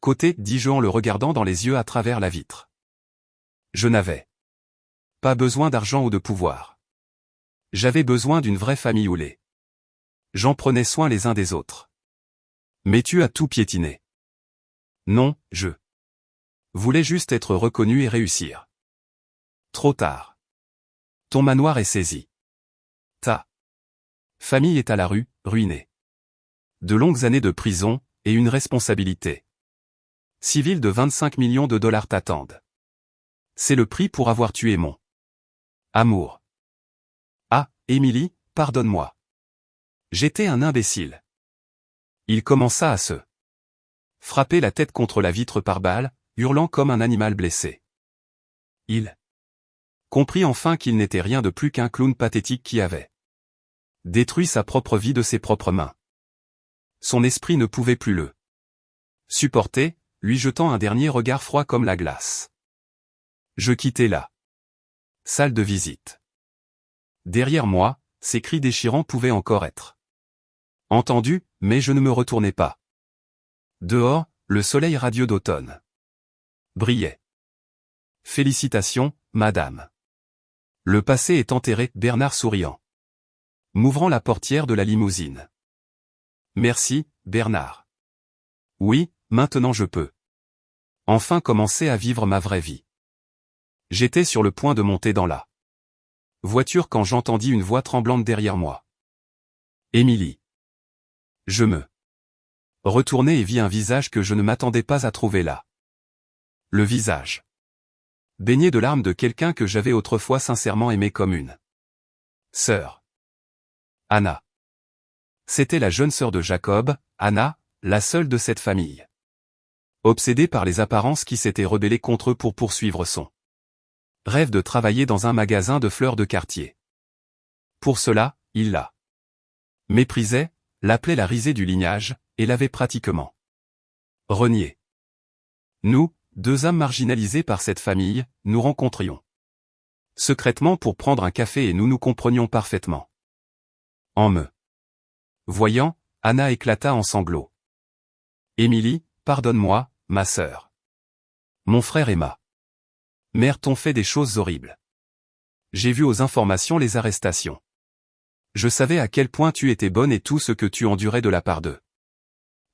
côtés, dis-je en le regardant dans les yeux à travers la vitre. Je n'avais pas besoin d'argent ou de pouvoir. J'avais besoin d'une vraie famille où les gens prenaient soin les uns des autres. Mais tu as tout piétiné. Non, je voulais juste être reconnu et réussir. Trop tard. Ton manoir est saisi. Ta famille est à la rue, ruinée. De longues années de prison, et une responsabilité civile de 25 millions de dollars t'attendent. C'est le prix pour avoir tué mon amour. Ah, Émilie, pardonne-moi. J'étais un imbécile. Il commença à se frapper la tête contre la vitre par balle, hurlant comme un animal blessé. Il comprit enfin qu'il n'était rien de plus qu'un clown pathétique qui avait détruit sa propre vie de ses propres mains. Son esprit ne pouvait plus le supporter, lui jetant un dernier regard froid comme la glace. Je quittai la salle de visite. Derrière moi, ces cris déchirants pouvaient encore être entendus, mais je ne me retournai pas. Dehors, le soleil radieux d'automne brillait. Félicitations, madame. Le passé est enterré, Bernard souriant, m'ouvrant la portière de la limousine. Merci, Bernard. Oui, maintenant je peux enfin commencer à vivre ma vraie vie. J'étais sur le point de monter dans la voiture quand j'entendis une voix tremblante derrière moi. Émilie. Je me retournai et vis un visage que je ne m'attendais pas à trouver là. Le visage baigné de larmes de quelqu'un que j'avais autrefois sincèrement aimé comme une sœur. Anna. C'était la jeune sœur de Jacob, Anna, la seule de cette famille. obsédé par les apparences qui s'étaient rebellées contre eux pour poursuivre son rêve de travailler dans un magasin de fleurs de quartier. Pour cela, il la méprisait, l'appelait la risée du lignage, et l'avait pratiquement reniée. Nous, deux âmes marginalisées par cette famille, nous rencontrions secrètement pour prendre un café et nous nous comprenions parfaitement. En me voyant, Anna éclata en sanglots. Émilie, pardonne-moi, ma sœur. Mon frère et ma mère t'ont fait des choses horribles. J'ai vu aux informations les arrestations. Je savais à quel point tu étais bonne et tout ce que tu endurais de la part d'eux.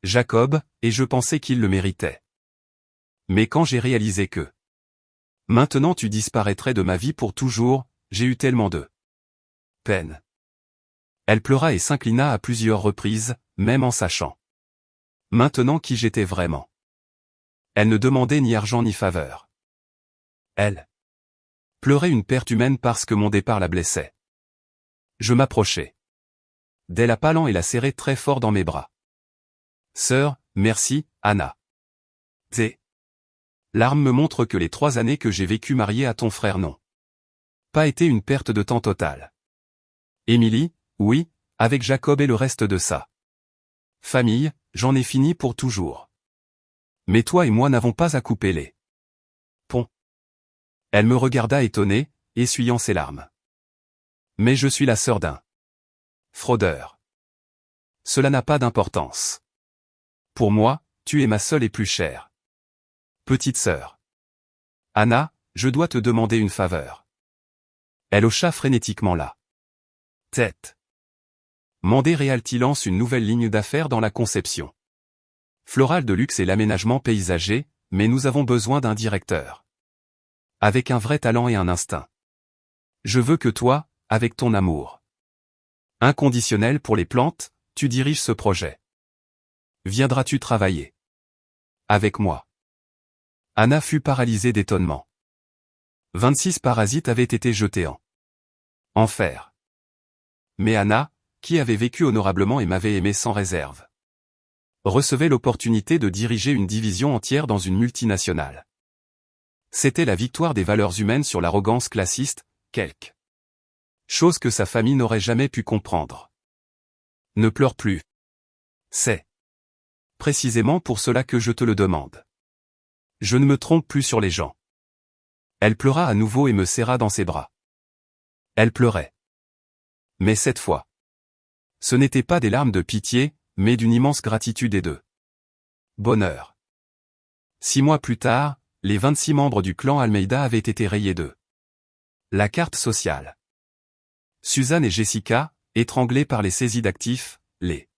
Jacob, et je pensais qu'il le méritait. Mais quand j'ai réalisé que maintenant tu disparaîtrais de ma vie pour toujours, j'ai eu tellement de peine. Elle pleura et s'inclina à plusieurs reprises, même en sachant maintenant qui j'étais vraiment. Elle ne demandait ni argent ni faveur. Elle pleurait une perte humaine parce que mon départ la blessait. Je m'approchai d'elle à pas lents et la serrai très fort dans mes bras. Sœur, merci, Anna. Tes larmes me montrent que les 3 années que j'ai vécues mariée à ton frère n'ont pas été une perte de temps totale. Émilie, oui, avec Jacob et le reste de sa famille, j'en ai fini pour toujours. Mais toi et moi n'avons pas à couper les ponts. Elle me regarda étonnée, essuyant ses larmes. Mais je suis la sœur d'un fraudeur. Cela n'a pas d'importance. Pour moi, tu es ma seule et plus chère petite sœur. Anna, je dois te demander une faveur. Elle hocha frénétiquement la tête. Mandé Realty lance une nouvelle ligne d'affaires dans la conception florale de luxe et l'aménagement paysager, mais nous avons besoin d'un directeur avec un vrai talent et un instinct. Je veux que toi, avec ton amour inconditionnel pour les plantes, tu diriges ce projet. Viendras-tu travailler avec moi? Anna fut paralysée d'étonnement. 26 parasites avaient été jetés en enfer. Mais Anna, qui avait vécu honorablement et m'avait aimé sans réserve, recevait l'opportunité de diriger une division entière dans une multinationale. C'était la victoire des valeurs humaines sur l'arrogance classiste, quelque chose que sa famille n'aurait jamais pu comprendre. Ne pleure plus. C'est précisément pour cela que je te le demande. Je ne me trompe plus sur les gens. Elle pleura à nouveau et me serra dans ses bras. Elle pleurait. Mais cette fois, ce n'étaient pas des larmes de pitié, mais d'une immense gratitude et de bonheur. 6 mois plus tard, les 26 membres du clan Almeida avaient été rayés de la carte sociale. Suzanne et Jessica, étranglées par les saisies d'actifs, les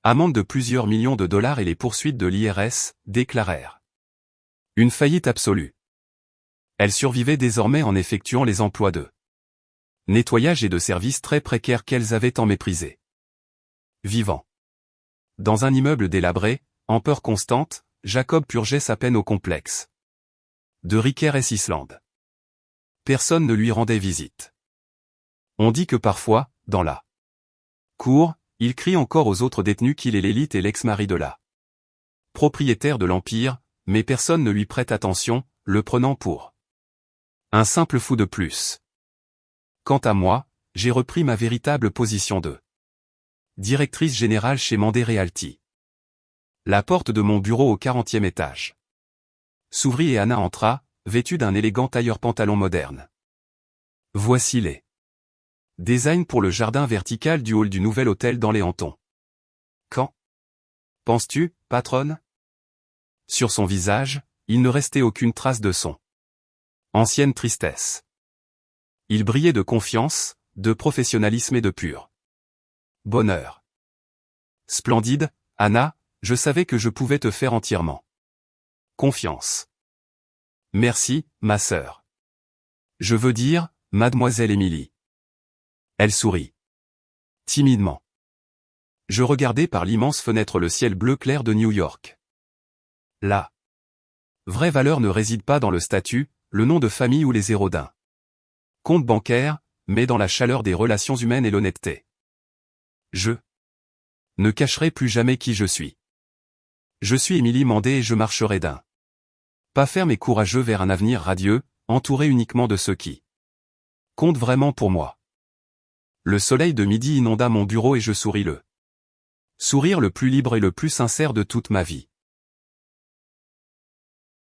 amendes de plusieurs millions de dollars et les poursuites de l'IRS, déclarèrent une faillite absolue. Elles survivaient désormais en effectuant les emplois de nettoyage et de services très précaires qu'elles avaient tant méprisés. Vivant dans un immeuble délabré, en peur constante, Jacob purgeait sa peine au complexe de Riker S. Island. Personne ne lui rendait visite. On dit que parfois, dans la cour, il crie encore aux autres détenus qu'il est l'élite et l'ex-mari de la propriétaire de l'Empire, mais personne ne lui prête attention, le prenant pour un simple fou de plus. Quant à moi, j'ai repris ma véritable position de directrice générale chez Mandé Realty. La porte de mon bureau au 40e étage s'ouvrit et Anna entra, vêtue d'un élégant tailleur-pantalon moderne. Voici les designs pour le jardin vertical du hall du nouvel hôtel dans les Hamptons. Quand penses-tu, patronne? Sur son visage, il ne restait aucune trace de son ancienne tristesse. Il brillait de confiance, de professionnalisme et de pur bonheur. Splendide, Anna, je savais que je pouvais te faire entièrement confiance. Merci, ma sœur. Je veux dire, mademoiselle Émilie. Elle sourit timidement. Je regardais par l'immense fenêtre le ciel bleu clair de New York. La vraie valeur ne réside pas dans le statut, le nom de famille ou les zéros d'un compte bancaire, mais dans la chaleur des relations humaines et l'honnêteté. Je ne cacherai plus jamais qui je suis. Je suis Émilie Mandé et je marcherai d'un pas ferme et courageux vers un avenir radieux, entouré uniquement de ceux qui comptent vraiment pour moi. Le soleil de midi inonda mon bureau et je souris le sourire le plus libre et le plus sincère de toute ma vie.